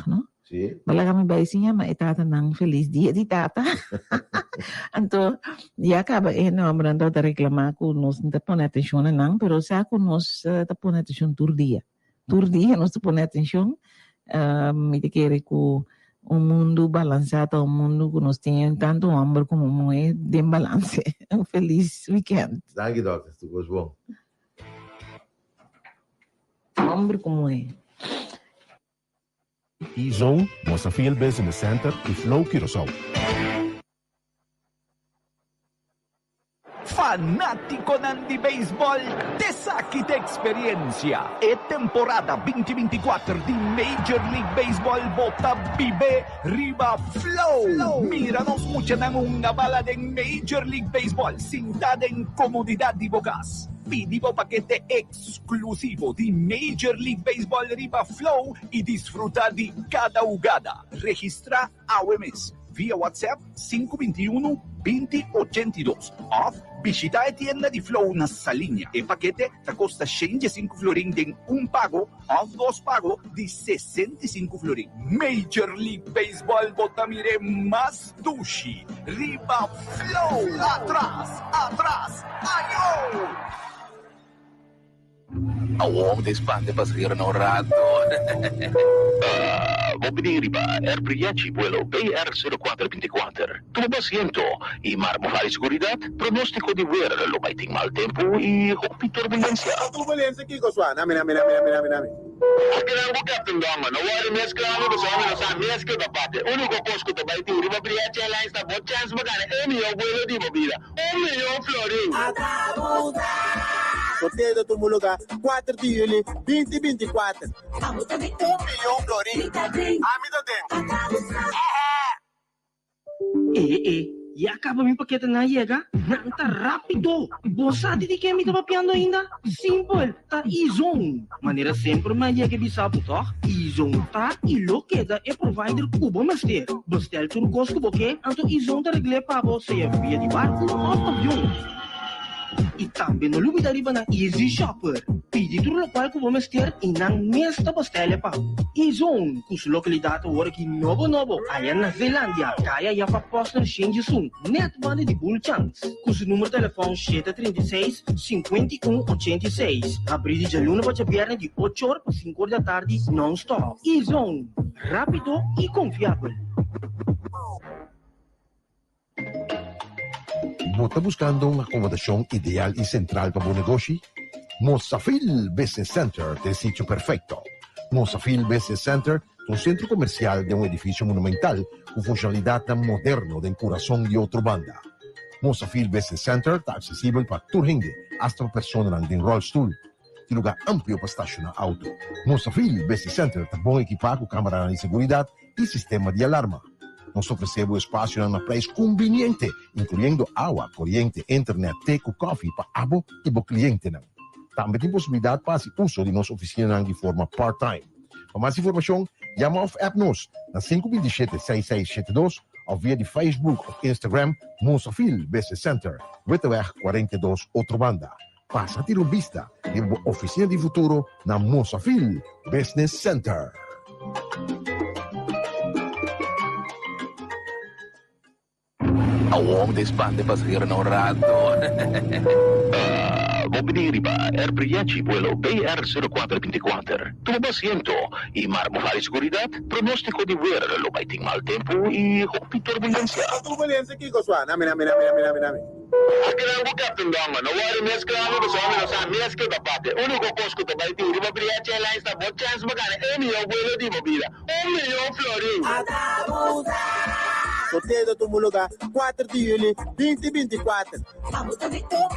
no? Sì. Bala kami ba isinya maitata ng feliz dia di tata. Anto, ya acaba no amrando da reclamar ko nos tapon atención nang, pero sa ko nos tapon atención tur dia. Tur dia nos tapon atención, me quere ko um mundo balançado, um mundo que nós tem tanto amor como mulher de balance. Um feliz weekend. Dank je, dokter. Het was bom. Amor como mulher. E-Zone, Mosafil Business Center e Flow Curaçao. Fanático ng di baseball, desakit experiencia. E temporada 2024 di Major League Baseball bota Vive Riva Flow. Míranos mucha ng una bala de Major League Baseball sintada en comodidad de bocas. Pedivo paquete exclusivo de Major League Baseball Riva Flow y disfruta de cada jugada. Registra AOMS via WhatsApp 521-2082 o visita a tienda de Flow na sa linya. E paquete te costa 105 florin din un pago o dos pago de 65 florin. Major League Baseball botamire más dushi. Riva Flow. Atrás, ayo! Awong despande pasahero na rato. Mobiliri ba, Air vuelo BR0424. Tumo asiento y marmojal y seguridad, pronóstico de ver lo maiting mal tempo y hopi turbulencia. Turbulencia, Kiko Swan. Nami. Akinang ko Captain Dongan, nawari meska kami ko sa amin sa meska tapate. Uno ko posko to baiti, riba Briachi Airlines na bot chance magana. Emilio vuelo di mobila. 1 million florin. Sorteio do Muluga, 4 de julho 2024. 1 milhão florin. Amido den. E acaba mi paquete na yega, nanta rápido. Bosadi di que me tava piando ainda? Simple, tá E-Zone. Maneira sempre mais yega bisabu, tá? E-Zone tá e lo queda é provider cubo master. Bastel turcos cubo que, anto E-Zone tá regle para você via de barco ou avião. E também no lugar riba ng Easy Shopper. Pidi tur lokal ko bumester inang mesta bastele pa. E-Zone, kus lokalidad word ki nobo ayan na Zelandia. Kaya ya pa poster change soon. Net bande di bull chance. Kus número telefone 736-5186. Abri de luna para viernes de 8 horas para 5 horas da tarde non-stop. E-Zone, rápido e confiável. ¿No está buscando una acomodación ideal y central para tu negocio? Mosafil Business Center es el sitio perfecto. Mosafil Business Center es un centro comercial de un edificio monumental con funcionalidad tan moderno del corazón de otra banda. Mosafil Business Center está accesible para tu gente, hasta para personas en rollstool. Un lugar amplio para estacionar auto. Mosafil Business Center está bien equipado con cámaras de seguridad y sistema de alarma. Nos ofrecemos espacio en un precio conveniente, incluyendo agua, corriente, internet, té, coffee para abo y para cliente. También hay posibilidad para hacer uso de nuestra oficina de forma part-time. Para más información, llama of app-nos na 527-6672 o via de Facebook o Instagram Mosafil Business Center, Witteweg 42, outra banda. Passa a ter vista de oficina de futuro na Mosafil Business Center. Awong despande pasahero na rato. Mobiliri ba, Air vuelo BR0424. Tumo asiento y marmojal y seguridad, pronóstico de ver lo maiting mal tempo y hopi turbulencia. Turbulencia, Kiko Swan. Nami. Akinang ko Captain Dongan, nawari meska kami ko sa amin sa meska tapate. Uno ko posko to baiti, riba Briachi Airlines na bot chance magana. Emilio vuelo di mobila. 1 million florin. Sorteio do Muluga, 4 de julho 2024. 1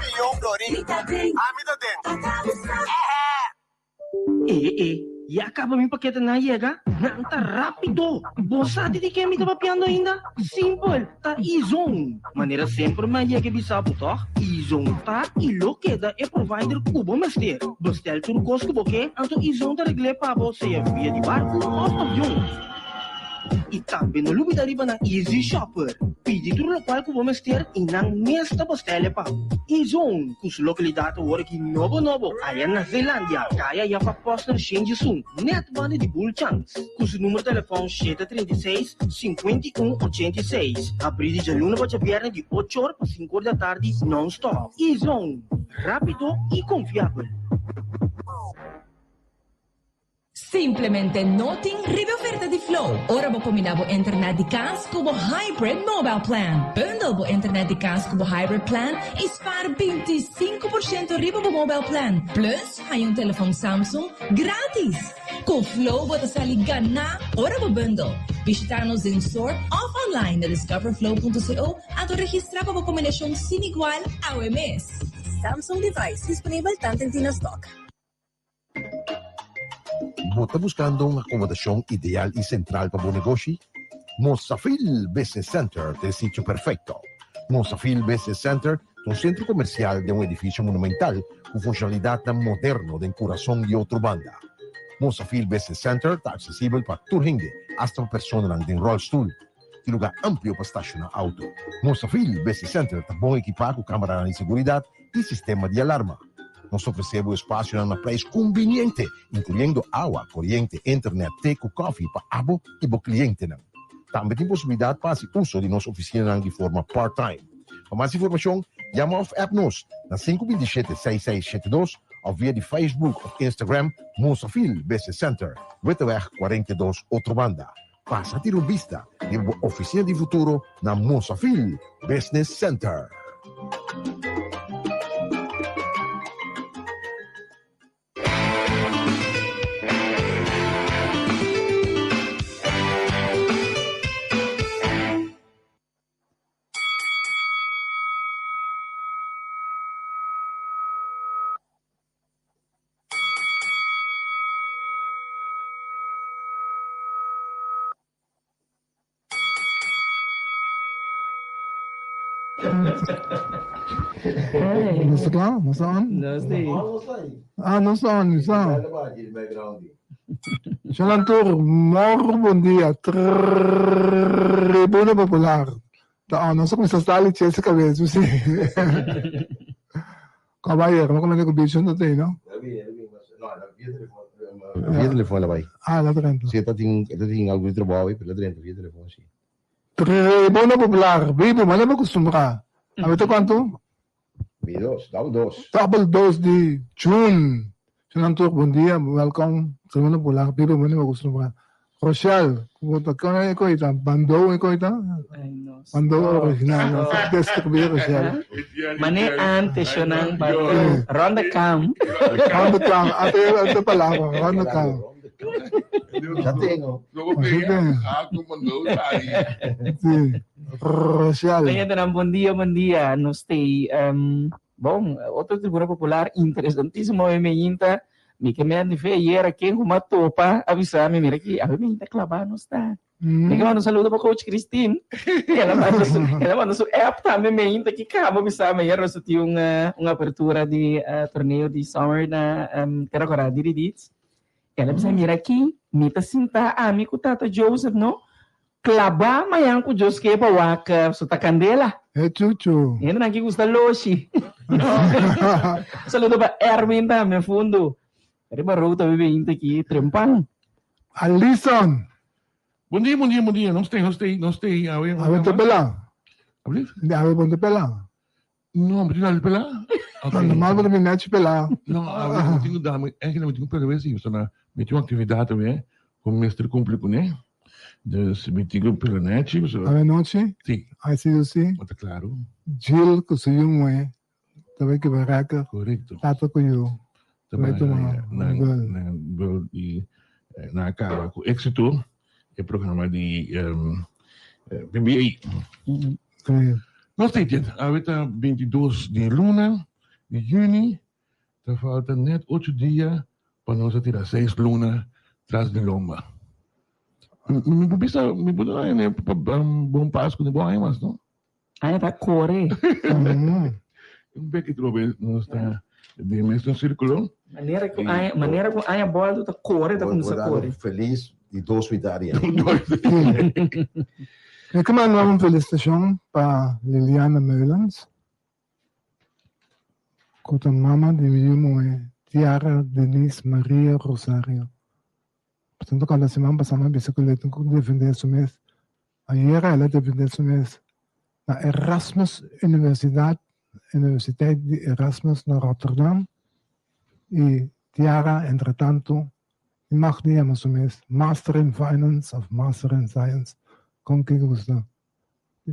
milhão florin. Amido den. E acaba mi paquete na yega, nanta rápido. Bosadi di que me tava piando ainda? Simple, tá E-Zone. Maneira sempre mais yega bisabu, tá? E-Zone tá e lo queda é provider cubo master. Bastel turcos cubo que, anto E-Zone tá regle para você via de barco ou avião. E também no lugar riba ng Easy Shopper. Pidi tudo local ko bomester inang mesta postele pa. Izon, kus lokalidade hoor ki novo ayan na Zeelandia. Kaya ya pa poster change sum. Net bande di Bulchans. Kus número telefone 736-5186. Abrir de luna para viernes de 8 horas para 5 horas da tarde non-stop. Izon, rápido e confiável. Simplemente noting ribe oferta di Flow. Ora bo combinavo internet di cas cubo hybrid mobile plan. Bundle bo internet di cas cubo hybrid plan e spar 25% ribe bo mobile plan. Plus, hai un telefoon Samsung gratis. Com Flow bo sali gana ora bo bundle. Visitar-nos em store of online na discoverflow.co at registrar bo combinação sin igual ao MS. Samsung device disponível tanto em stock. ¿No está buscando una acomodación ideal y central para tu negocio? Mozafil Business Center es el sitio perfecto. Mozafil Business Center es un centro comercial de un edificio monumental con funcionalidad tan moderno de corazón y otra banda. Mozafil Business Center está accesible para todo gente, hasta personas en rollstool. Y lugar amplio para estacionar auto. Mozafil Business Center está bien equipado con cámaras de seguridad y sistema de alarma. Nós oferecemos espaço a preço conveniente, incluindo água, corrente, internet, teco, coffee para abo e para cliente. Também tem possibilidade para fazer uso de nossa oficina de forma part-time. Para mais informação, chama ou app-nos na 527-6672 ou via de Facebook ou Instagram, Mozafil Business Center, Wittenweg 42, outra banda. Passa a ter uma vista de uma oficina de futuro na Mozafil Business Center. Nasaan? Nasaan? Siya tour, more bom dia. Tribuna Popular. Nasa kung sasali Chelsea Cabezzo, si. Caballero, no lang condition na tayo, no? Via telefone vai. Lá dentro. Se eu tenho algo de trabalho, pela dentro, via telefone, sim. Tribuna Popular. Vivo, mas não acostumbrar. Ito quanto? Double dose de June. Senantor, bom dia. Welcome. Tribuna Popular. Vivo, mas não acostumbrar. Rochelle, kung ko ita, bando ko ita. Bando original. Desk ko biya Rochelle. Mane ante siya ng bando. Round the camp. Round the camp. Ate pala ako. Round the camp. Rochelle. Kaya ito ng bom dia. No stay. Bom, outro Tribuna Popular, interessantíssimo movimento. Mi que me han de fe ayer aquí en Humatopa, avisarme, mira aquí, a ver, me está clavando, está. Me que mando um saludo para Coach Christine. Ela manda su app também, me ainda que acaba, avisarme, ayer nós tivemos uma abertura de torneio de summer na Caracora, Diridits. Ela avisa, mira aqui, me tá sinta amigo Tata Joseph, não? Clavar amanhã com o Joseph que é para waka, so tá candela. É chuchu. Ainda não aqui gusta Loshi. Saludo para Erwin também, fundo. Pero maruta bebê aqui, trempang. Alison. Bom dia. Não sei. Abe pela. Hindi, abe ponte pela. Não, mas não pela. Normal mo namin match pela. Não, eu tenho dama, é que não tenho pela vez isso, na me tinha uma atividade também, como mestre cúmplico, né? Me tinha pela net, isso. Abe noche? Sim. Aí sim. Tá claro. Jill, ko suyo mo Tabi que barraca. Correcto. Tato ko yun. Na acaba com êxito o programa de PBA. Nós temos a 22 de luna de junho, tá falta net 8 dias para nós tirar 6 luna atrás de lomba. Me pode né bom Páscoa de bom aí, mas não. Ah, tá core. Bem que trove nós está de mesmo círculo. Maneira com a bola tá core, tá com essa cor. Feliz Die dos militaria. Ik kan maar een felicitación para Liliana Meulens. Con mama de mi Tiara Denise Maria Rosario. Portanto, cada semana passamos a bicicleta com defender su mes. Ayer ela defendeu su mes na Erasmus Universiteit de Erasmus na Rotterdam. E Tiara, entretanto, mag niet helemaal su mes. Master in Finance of Master in Science. Con que gusto.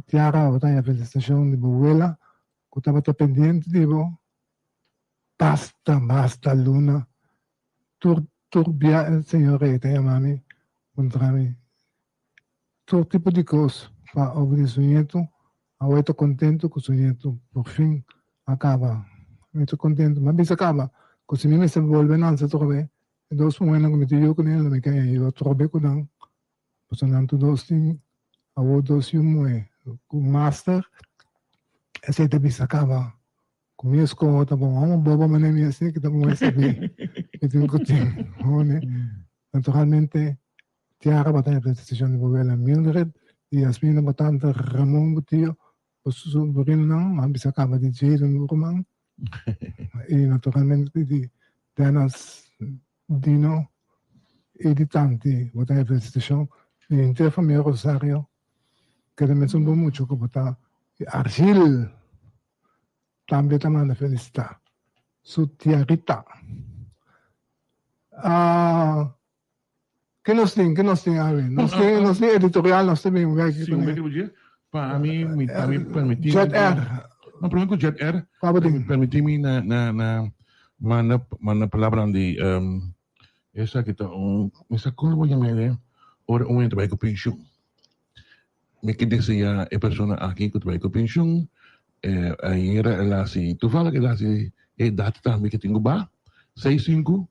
Tiara, wat a felicitación de abuela, que estaba pendiente de vos. Basta, Luna. Turbia, senhorita, e mami, contra mim. Todo tipo de coisa para ouvir sonhento. Eu estou contente com o sonhento. Por fim, acaba. Eu estou contente, mas isso acaba. Porque se me se volve não se trobe. E dois momentos que me dio com ele, me caí. Eu trobe com ele. Portanto, dois tem. Eu dois com master. Esse também se acaba. Começo com outra bom, boba mané assim que também vai saber. Que tem que ter, naturalmente, Tiara batalha para a decisão de Bobela Mildred e Yasmina batanta Ramon Butillo, o sobrinho não, mas bisa acaba de jeito no romano. E naturalmente de Danas Dino e de Tanti batalha para a decisão e inteira família Rosario, que também são muito que botar Argil. Também também felicitar. Su Tiarita. Que nós tem, Ari? Nós tem editorial, nós temos um lugar aqui. Sim, o dia. Para mim, me permitir. Jet Air. Não, para mim, com Jet Air. Permitir-me na palavra de essa que está essa coisa vou chamar ora trabalho com pensão. Me que deseja a pessoa aqui que trabalha com pensão. Ayer ela se toevallig ela se data também que tenho ba 65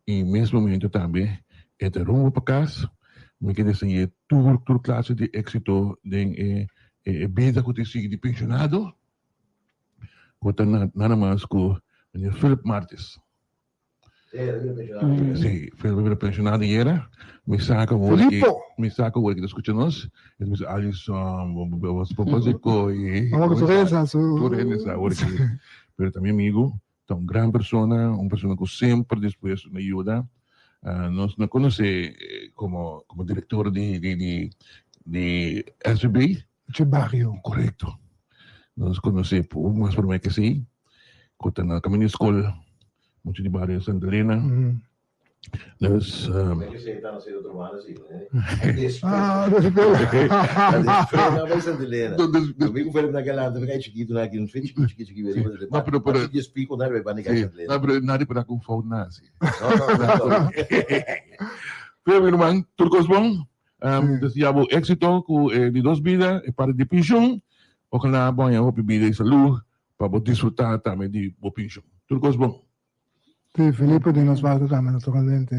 e mesmo momento também é de rumo para casa me que desenhar toda classe de êxito de vida que te sigue de pensionado conta nada mais com o Philip Martins. Sim, Philip pensionado era me saca o que escuta nós e me Alisson vos propósito e pero também amigo então grande pessoa uma pessoa que sempre disposto a ajuda nós não conhece como diretor de SB de barrio correto nós conhece por mais por mais que sim conta na caminho de escola muito de barrio Santa Helena nós que se está nascendo outro ano assim vai Santa Helena comigo foi naquela anda ficar chiquito naquele não fez chiquito não pero de explico nada vai naquela Santa Helena não nada para confundir nada não pero meu irmão turcos bom desejo éxito com de duas vidas para de pensão ojalá bom eu vida e saúde para desfrutar também de boa pensão turcos bom. Sí, Felipe de nos va también, naturalmente.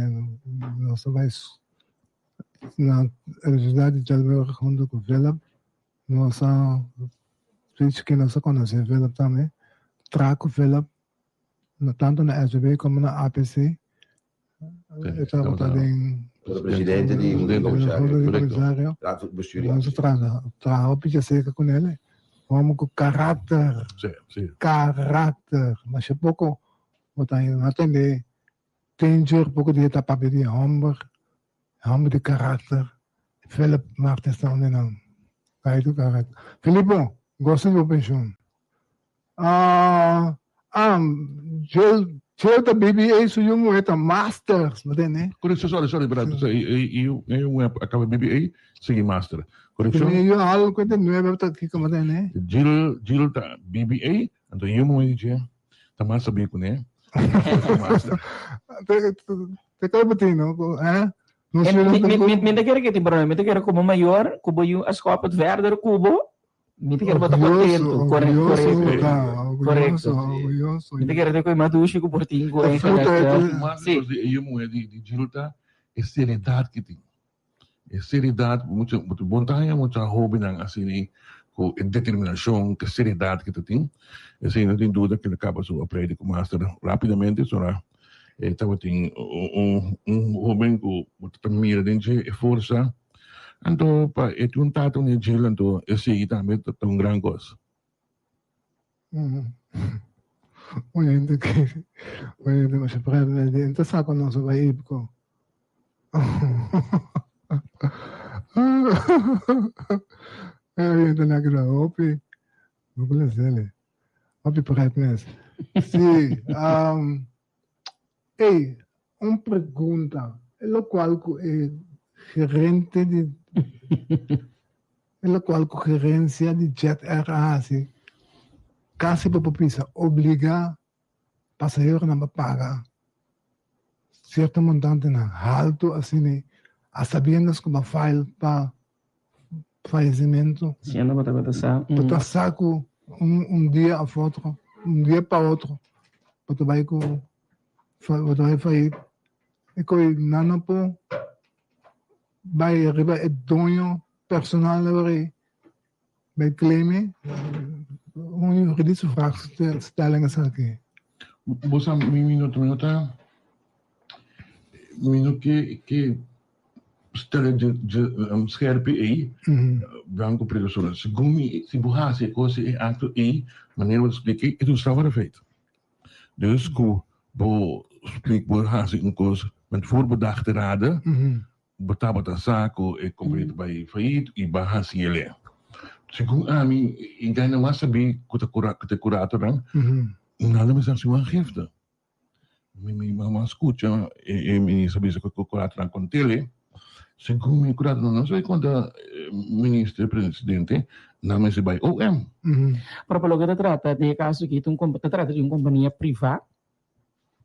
Nos vais na Universidade de Albergue junto com Philip. Nós diz que nós conhecemos Philip também. Trago Philip, tanto na SBB como na APC. Estava também o presidente de comissário. Nós trago a seca com ele. Vamos com caráter. Caráter. Mas é pouco. Não tem danger, pouco de etapa de homem de caráter. Philip Martins também não. Vai do caráter. Felipe, gosto de pensão. Gel da BBA suyo mo ito masters, né? Correção, sorry, brother. Eu acabo BBA, segui master. Correção. Eu algo que tem nuevo aqui como né? Gil da BBA, então eu mo dizer, tá mais saber com né? Te cae batino, Minta kira que Bruno, minta kira como maior, cubo yung ascopa de verde cubo, minta kira bota contento, correto. Minta kira ko madushi ko portinho, correto. Sim. Eu mo de Gilta é seriedade que tem. É seriedade, muito vontade, muito hobby nang assim com determinação, que seriedade que tem. Assim, não tem dúvida que ele acaba sua aprender com master rapidamente, só estava tem homem que está mira dentro de força. Então, para um tato de gelo, então, esse aí também é um grande coisa. Oye, se puede, entonces saco no se va a ir, porque... Tenía que dar opi, no puede ser, opi preparado. Sí, pregunta, en lo cual gerente de, en lo cual gerencia de Jet Air hace, casi por pisa, obliga passageiro a pagar certo montante na alto, assim, a sabiendas como file para falecimento. Sim, não vou passar. Para saco dia a outro, dia para outro, para vai com, vai fazer, e coi nana po, vai arriba é dono personal vai claim, juridische vraagstellingen aqui. Você minuto que stellen de scherpe aí, branco pregosola. Segundo se borrasse coisa é acto aí, maneira de explicar, e tu estava feito. Dus que vou explicar borrasse coisa, met voorbedachte raden, betaba da saco e completo bij failliet e borrasse ele. Segundo a mim, e ganha mais saber que te curator dan. Nada me sabe uma gifta. Me mamãe escuta e me sabe se o curator com tele. Segundo me curator não sei quando ministro presidente não me se vai OM. Para pelo que trata de caso que trata de uma companhia privada,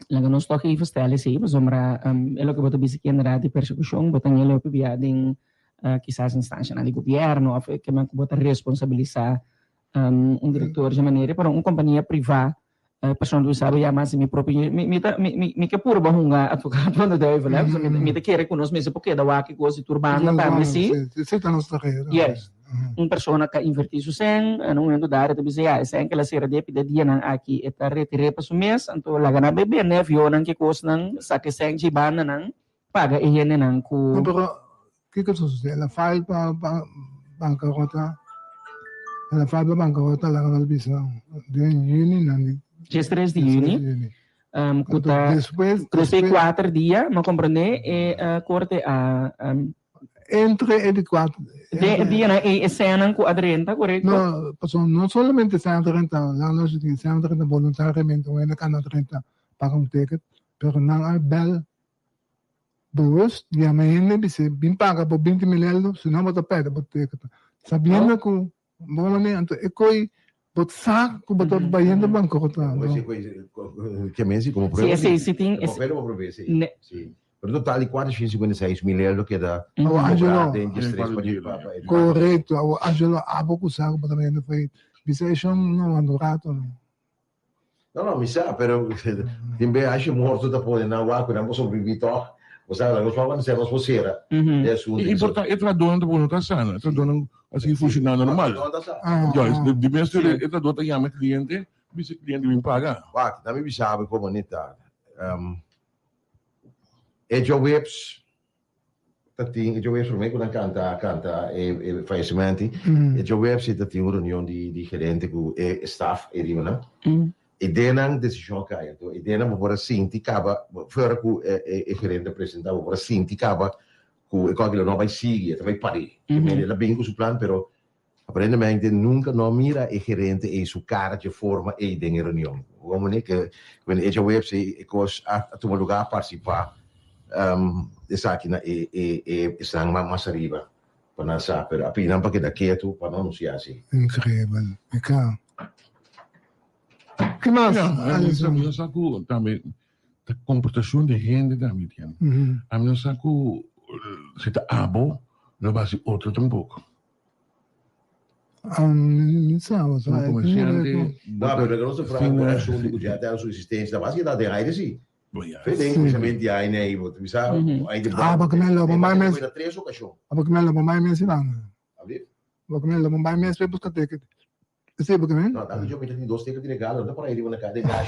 lá que nós toca even stellen sim, mas omra é o que botou bisic general de persecução, botam ele op biading quizás instância na governo, of que man bota responsabilizar diretor de maneira para uma companhia privada. Pessoa não sabe já mais me próprio me que puro bahunga advogado quando deve lá me que reconhece mesmo porque da waki coisa turbana para me sim tá nos carreira yes uma pessoa que investiu su sen não indo dar de bizer sen que ela será de dia nan aqui eta retire para su mês então lá gana bebê né viu nan que coisa nan saque sen de bana nan paga e ele nan ku pero que sucede ela file para bancarrota ela file para bancarrota lá na albisa de juni nan dia 3 de junho, depois 4 dias, não compreende, e corte a... Entre e 4 dia e cena com a 30, correto? Não somente cena 30, lá nós temos cena 30 voluntariamente, ou ainda cana 30 para um ticket, mas não é bel boas, e a minha se bem paga por 20 milhões, se não vai perder por ticket. Sabendo que, bom maneira, então, é coi But saco, but bayendo bancarrota. Que mesi como prova? Sim, tem. Como prova, sim. Per totale 456 milioni che da corretto, Angelo Aboku saco para também foi bisation não andorato. No, mi sa, però timbe acho morto da poi na água, não sobrevivito. Você sabe, nós falamos se nós sera. E importante é traduzir do bom tá sana, traduzir assim funcionando normal. Já, de bem é traduzir a cliente, se cliente me paga. Wag, na me sabe como neta. Edge webs tati Edge webs per me quando canta e falecimenti. Edge webs è tati una riunione di gerente con staff e di mana. E denang decisão cai então e denang por assim ticava fora que o gerente apresentava por assim ticava que o aquilo não vai seguir vai parar ele é bem com o plano pero aparentemente nunca não mira o gerente e sua cara de forma e de reunião como é que quando ele já se cos a tomar lugar a participar essa aqui na estão mais arriba para não saber pero apenas para que daqui tu para não anunciar assim incrível fica que mais? Eu saco também a comportação de gente também tem. A minha saco se tá abo não vai ser outro tampouco. Não sabe, sabe? Comerciante. Não, mas não se fala com a ação de já tem a sua existência, mas que dá de raio assim. Fede inclusive aí né, você sabe? Aí de porque me lo mais mês. Três ocasiões. Porque me lo mais mês não. Porque me lo mais mês para buscar ticket. Sì, perché me? No, tanto io metto in 2 stecche di regalo, dopo arrivo una casa di gas.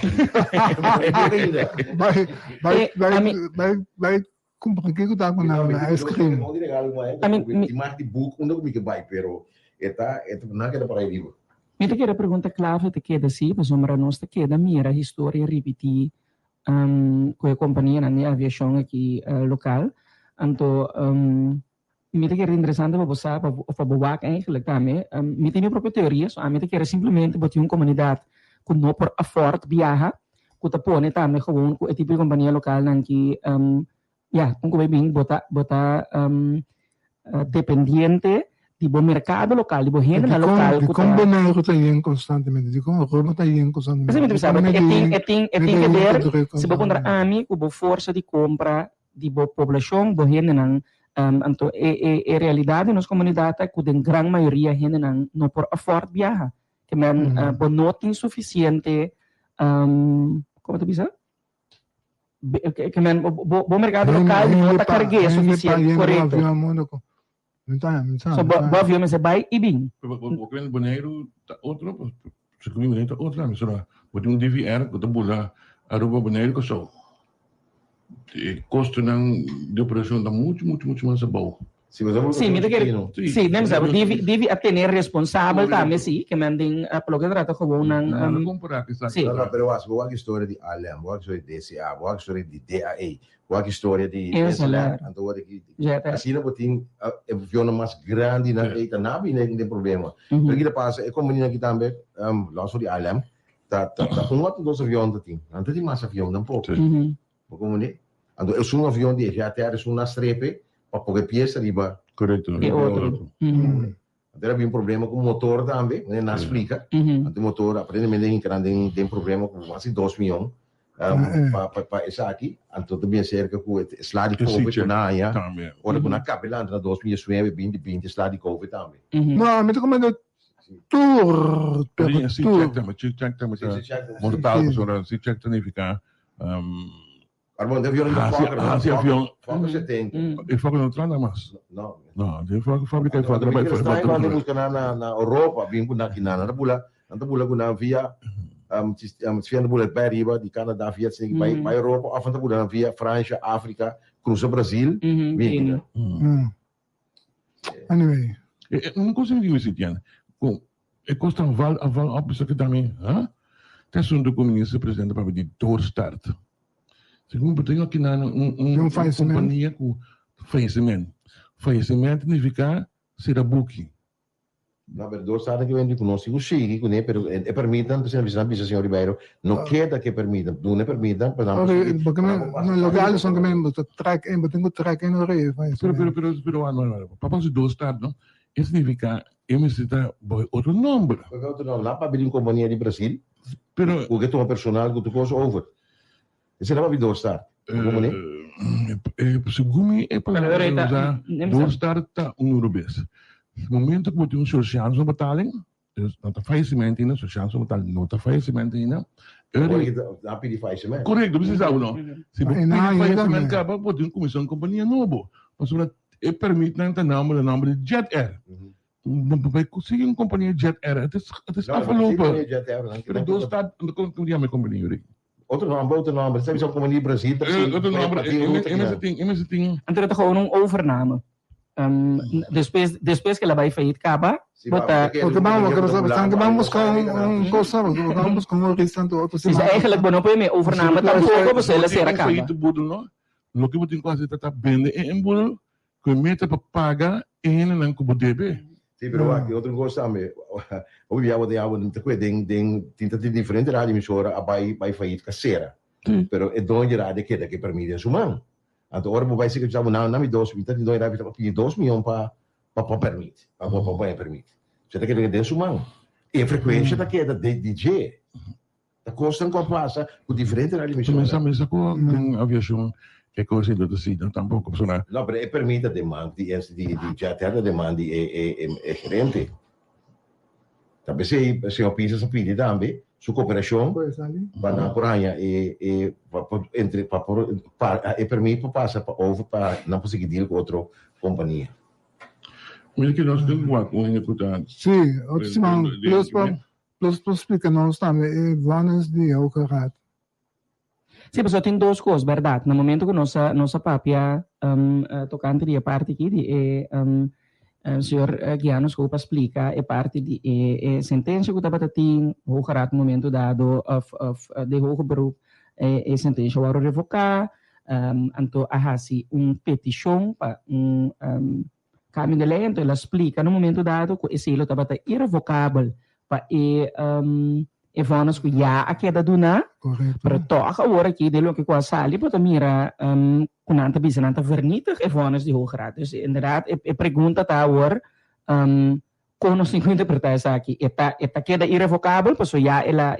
Vai comprare che cosa con la ice cream. Di regalo, ma ti marchi book, uno che vai però eta non che da para arrivo. Mi te quero pergunta clave te queda sim, mas uma nossa queda mira história repetir com a companhia na aviação aqui local. Então, mi te quero interessante para você para boar eigenlijk daarmee. Mi te minha própria teoria, so mi te quero simplesmente botar uma comunidade que não por afford viajar, que tá pone também gewoon com a tipo de companhia local que como bem botar dependente di buon mercato locale, di buon gente locale. Di come non rotaien costantemente, di come rotaien costantemente. Esempio, pensavo, tem que ver se vou contra ami, o força de compra di boa população, boa gente não, então é realidade nas comunidades que a grande maioria gente não por afford viajar, que men não tem suficiente, como tu bisa? Que men bom mercado local não está carregue suficiente, correto. So, boa avião, mas é vai e bem. Porque o banheiro tá outro, se comigo dentro outro, mas só pode um DVR que tá bula a roupa banheiro que só custo de operação tá muito mais bom. Sim, nem sabe, deve ter responsável também, sim, que mandem a pelo que trata como não comparar que está. Não, pero as boa história de Alem, boa história de DCA, boa história de DAA, boa história de SLR, então aqui assim não botin avião mais grande na eita nabi nem tem problema. Porque ele passa é como aqui também, lá só de Alem, tá outro dos aviões da tem, não tem mais avião não pouco. Como né? Então é um avião de já até é uma strepe para poder pieza riba. Correto. E outro. Até havia problema com o motor também, né? Na explica. O motor, aparentemente, tem problema com quase 2 milhões para essa aqui. Então, também cerca com slide COVID na área. Ora, com a cabela, na 2019, 2020, slide COVID também. Não, mas como é tour. Se check também, mortal, se check significa Armando, de avião avião. Foca 70. E foca não traz mais. Não, de fábrica de foca. Quando busca na Europa, vim na Quinana, na bula com via se na bula para riba de Canadá via se para Europa, a fanta bula via França, África, cruza Brasil, vem. Anyway, não consigo me sentir. É custa a val opção que também, tem assunto com o ministro-presidente para pedir doorstart. Segundo, tenho aqui na companhia com falecimento. Falecimento significa ser a booking. Na verdade, sabe que vem de conosco, o Chile, que é permitido, por exemplo, se senhor Ribeiro, não queda que permita, não é permitido, por exemplo. Porque no local são também track, tenho track no rei. Pero para se doorstart, não? Isso significa eu necessito outro nome. Outro nome, lá para abrir uma companhia de Brasil, porque tu é personal, que tu coisa over. Você não vai doorstart. Como é? Segundo é para usar doorstart tá Europeu. No momento que você tem sociaal betaling, dus não está falecimento ainda, sociaal betaling não está falecimento ainda. Dá pedir falecimento. Correto, você sabe não? Se você pedir falecimento, acaba você tem comissão de companhia nova. Mas é permite não ter nome de Jet Air. Não vai conseguir uma companhia Jet Air. É afalopa. Pero doorstart não tem a companhia. Outro nome. Você sabe como em Brasil? Outro nome. Esse tem. Então, é gewoon uma overname. Depois que ela vai falir, acaba. Vamos com um restante outro. Is eigenlijk não pode me overname tampouco você ela será acaba. Lo que você quase está vendo em bolo, que meta para pagar e não como deve. Sim, pero aqui outro gosto também. O viabo de água não tem diferente rádio emissora a vai falir caseira. Pero é donde rádio que permite a sumar. Então, agora vai ser que já não me 2 milhões para permite, para permite. Você tem que ter sumar. E a frequência da queda de DJ, da costa com a passa, com diferente rádio emissora. Mas com aviação é coisa do tecido, tampouco personal. Não, mas permite a demanda, de já ter a demanda é gerente. Também se eu penso essa pedida também, sua cooperação, para por aí entre permite passar para over para não conseguir deal com outra companhia. Mas que nós temos uma executar. Sim, outro semana, plus explica-nos também, Vanas de Eucarat. Sim, mas só tem duas coisas, verdade. No momento que nossa papia tocante de parte aqui, o senhor Guiano Scopa explica, é parte de sentença que estava tendo, o no momento dado, de hoge beroep, sentença agora revocar, então há petição para caminho de lei, então ela explica no momento dado que esse estava irrevocável para Evanas que já a queda do na, para tocar agora aqui de lo que quase ali para mira kunanta bisa nanta vernietig Evanas de hoge raad. Dus inderdaad, pergunta tá agora como se interpretar isso aqui. Esta queda irrevocável, porque já ela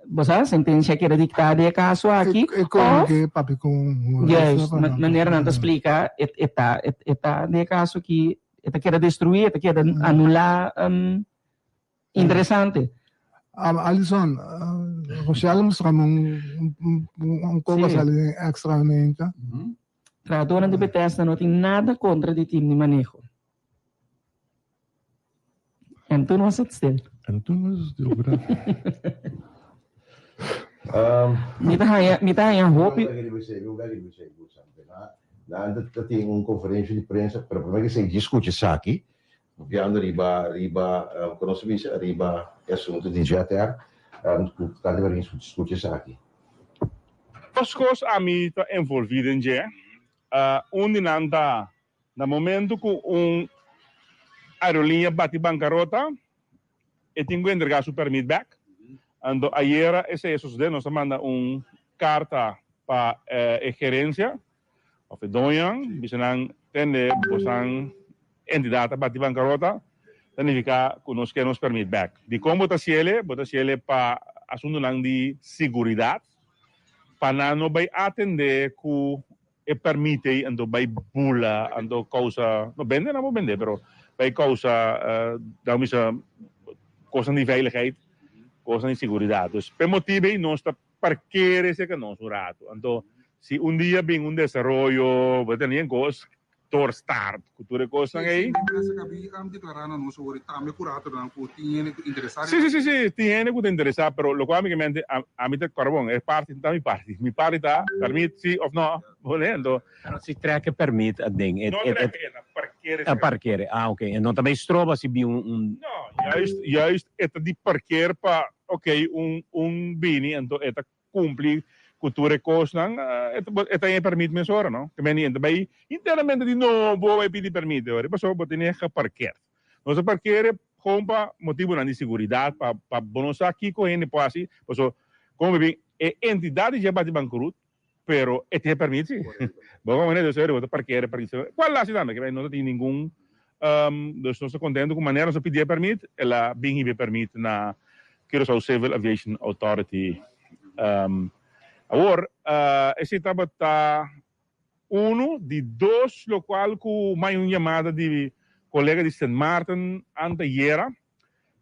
você sentença que era dictada é caso aqui. Como que papi com yes, maneira não explica esta de caso que esta queda destruir, esta queda anular interessante. Alison, Rochelle mostrou um pouco extramente. Tradução de Bethesda não tem nada contra de time de manejo. Então não é still. Então não é verdade. Mita hanya hope. Tem uma conferência de imprensa para primeiro que se discute isso aqui. Viando riba conosco bisa riba assunto de GTR cada vez discute isso aqui. As coisas a mim está envolvido em já onde nanda no momento que aerolínea bate bancarrota e tem que entregar seu permit back. Ando ayer esse sucedeu, nós manda carta para a gerência of Donhang, bisanang tende bosan entidade bate bancarrota, significa que nós queremos permit back. De como bota ciele para assunto lang de seguridade, para não vai atender que e permite ando vai bula, ando causa, não vende, não vende, pero vai causa da misa coisa de veiligheid, coisa de seguridade. Dus per motivo nós está parquear esse que nós rato. Então, se dia vem desenvolvimento, vai ter ninguém coisa start, cultura coisa aí. Sí, tiene que interesar, pero lo cual a mí te carbón es parte da mi parte está permite sí o no, volendo. Si trekke permit a ding. Parqueren. Ah, oké. En dan também strova se bi No, juist het die parkeer pa, oké, bini, então eta cumpre cultura coisa, eta é permite mensora, não? Que meni também inteiramente de novo vai pedir permite, ora, passou por ter que parquear. Nós parquear com motivo de segurança para bonos aqui com ele pode, passou como bem entidade já bate bancaroto, pero este permite. Bom, maneira de ser, eu parquear para isso. Qual lá se dá, que não tem nenhum nós estamos contentes com a maneira de pedir permite, ela bem permite na Curaçao Civil Aviation Authority. Agora, esse estava de dois, lo qual com mais uma chamada de colega de St. Martin anteera,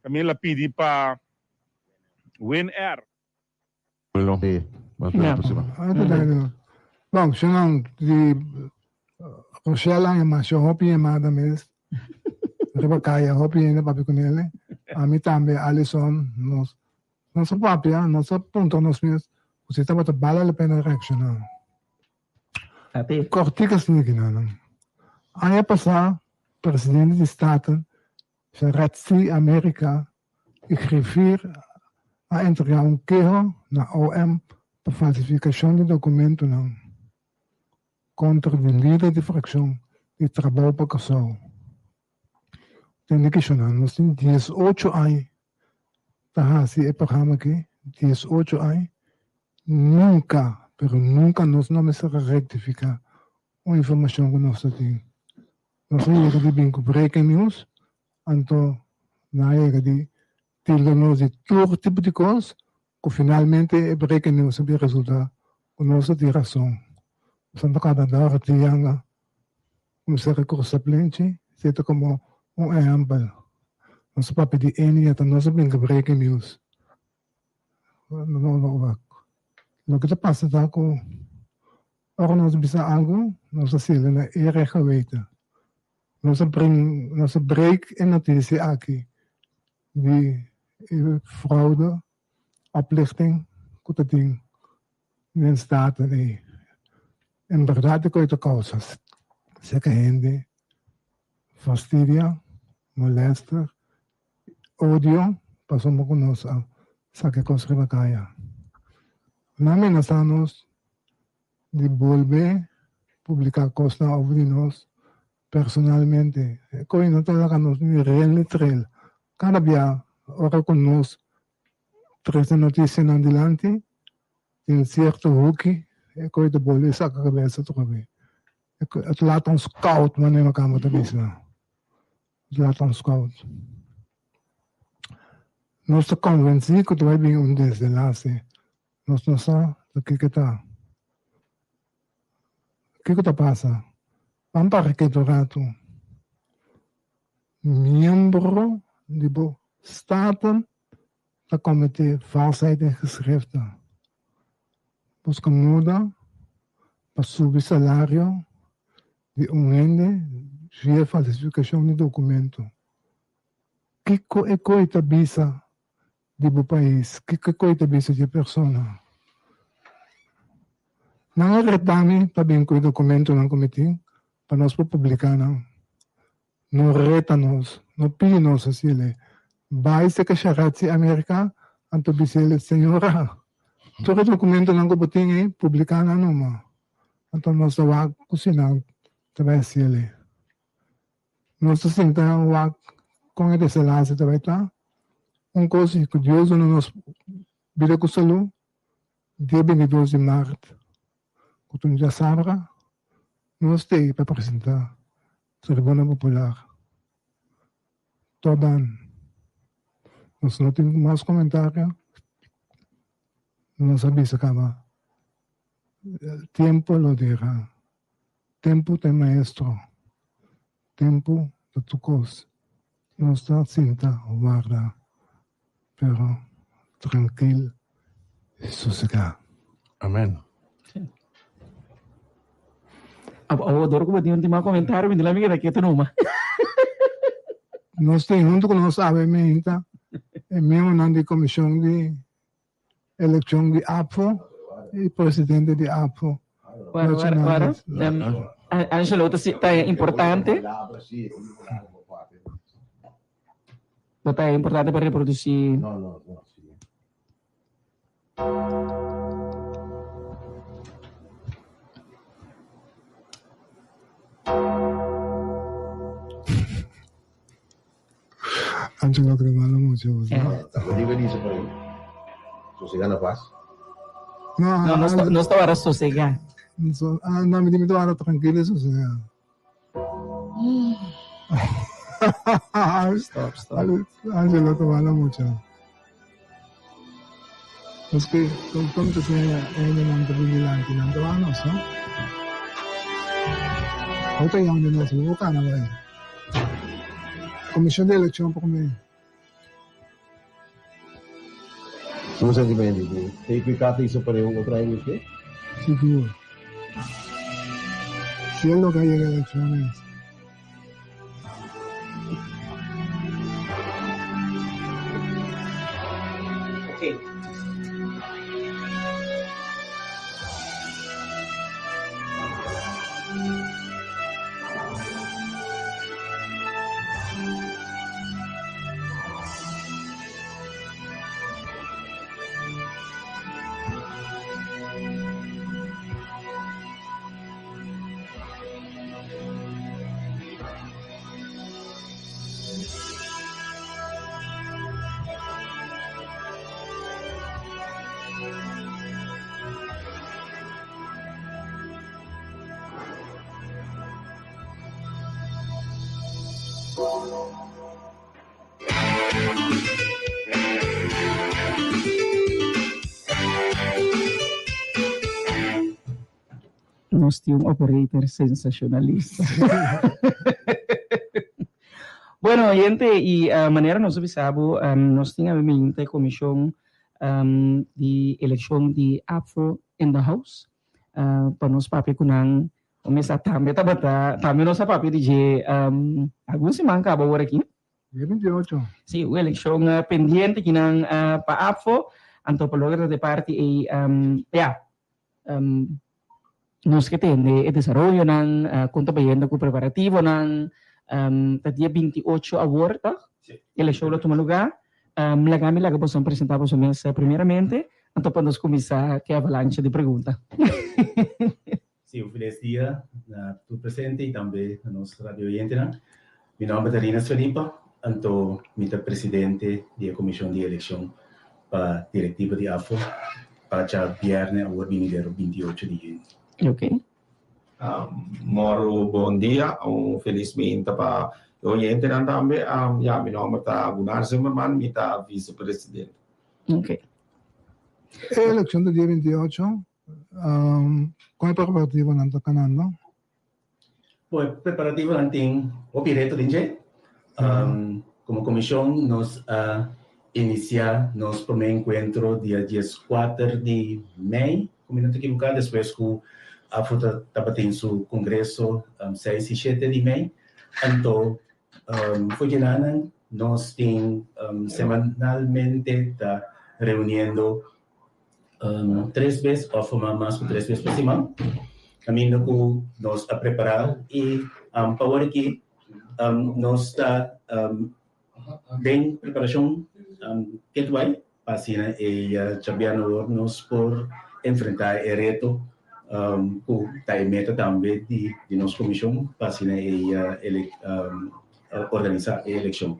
também ela pedi para Win Air. Bueno, bom, se não de Rochelle é mais hopi chamada mesmo, rebacaya hopi ainda papi com ele, a mim também Alison, nossa papia, nossa ponto nos mesmos. Você estava a vale a pena reaccionar. Corticas não. Aí passar, presidente de Estado, se Ratsi América, escrever a entregar queijo na OM para falsificação de documento não. Contra o líder de fração de trabalho para Curaçao. Tem que questionar, nós temos 18 anos. Tá, se é programa aqui, 18 anos. Nunca nós não vamos retificar a informação que nós temos. Nós temos que vir com breaking news, então, nós temos que ter de todo tipo de coisa, que finalmente é breaking news vai resultar com nossa razão. Santa cada hora tinha como se recurso plente, seja como exemplo. Nós para pedir até nós temos que breaking news. Não. Lo que passa está com nós bisa algo, nós assinamos geweten. Nós break en notícia aqui. die fraude, oplichting, kutating, in staten. En verdad que hay causas. Zeker hindi, fastidia, molester, odio, pasamos con nos sa que cosa que kaya. Namin nasanos de volver publicar cosas sobre nos personalmente. Koi no talaga nos ni real ni trail. Cada día, ahora con nos tres noticias en adelante, en cierto hooky, koi de volver sa cabeza otra vez. Het laat ons koud wanneer we elkaar moeten missen. Het laat ons koud. Nós estamos convencidos que vai vir desenlace. Nós não sabemos o que está. O que está passando? Vamos para que do rato. Membro do Estado está cometer falsheid in geschriften. Busca muda para subir salário de ende via falsificação de documento. Que coisa bisa do país? Que coisa bisa de persona? Não retame para bem com o documento não comitê para nós publicar não. Não reta nós, não pide nós assim. Vai ser que charate América, anto bisele senhora. Todo documento não comitê publicar não ma. Então nós vamos cozinhar. Também se ele. Nós sentamos com ele se lá se também tá. Coisa que Deus não nos vira com saúde. Dia 22 de março, quando já sabe, nós temos para apresentar a Tribuna Popular. Todo ano. Nós não temos mais comentário. Nós sabemos que acaba. Tempo lo dirá. Tempo tem maestro. Tempo de tu coisa. Não está cinta guarda. Pero tranquilo e sossegado. Amém. Adoro que você tem um comentário, me dá minha aqui numa. Nós temos junto com nós avementa, é mesmo na comissão de eleição de APO e presidente de APO. Agora, Angelo, está importante. Está importante para reproduzir. No. Angelo, que malo mucho. Lo digo dice por ahí. Sosega na paz. No estaba ahora sosegado. No, me dimito ahora tranquilo, sosegado. Stop. Angelo, te malo mucho. Es que, como te decía, ella no te vigilante, no te vamos, ¿no? Ahorita ya donde nos buscan, a ver. Comisión de elección por mí. Somos independientes. ¿Te picaste hizo para otra vez usted? Seguro. Si es lo que hay en elecciones. Okay. Nós tínhamos um operator sensacionalista. Bueno, gente, e a maneira nós observamos, nós tínhamos a comissão de eleição de APFO in the House, para nós papi kunang umisa também nós papi de alguns semana acaba agora aqui, 28. Sí, una elección pendiente que nan pa-APFO, anto palogra de parte y nos que tiene el desarrollo ng contabayendo ko preparativo ng dia 28 aborto. Eleição lá toma lugar. Lagami laga po são apresentados sa mesa primeiramente, anto pa nos começar que avalanche de pergunta. Sim, feliz dia na tu presente e também na nossa radio oyente. Meu nome é Darinas Felipa, anto mita presidente da comissão de eleição para diretiva de AFO para o viernes agora 28 de junho. Ok. Moro bom dia, felizmente para o oyente também. Meu nome é Gunnar Zimmermann, mita vice-presidente. Ok. A eleição do dia 28, qual é o preparativo que está canando? O preparativo tem o direito de como comissão nós iniciar nosso primeiro encontro dia 14 de maio, como não estou equivocado, depois que a FUTA estava tendo seu congresso 6 e 7 de maio. Então, foi que nós temos semanalmente tá reunindo 3 vezes, ou formar mais que 3 vezes por semana. Caminho que nós a preparar e para que nós está bem preparação que vai passar e chamando nós por enfrentar o reto que está em meta também de nossa comissão passar e organizar a eleição.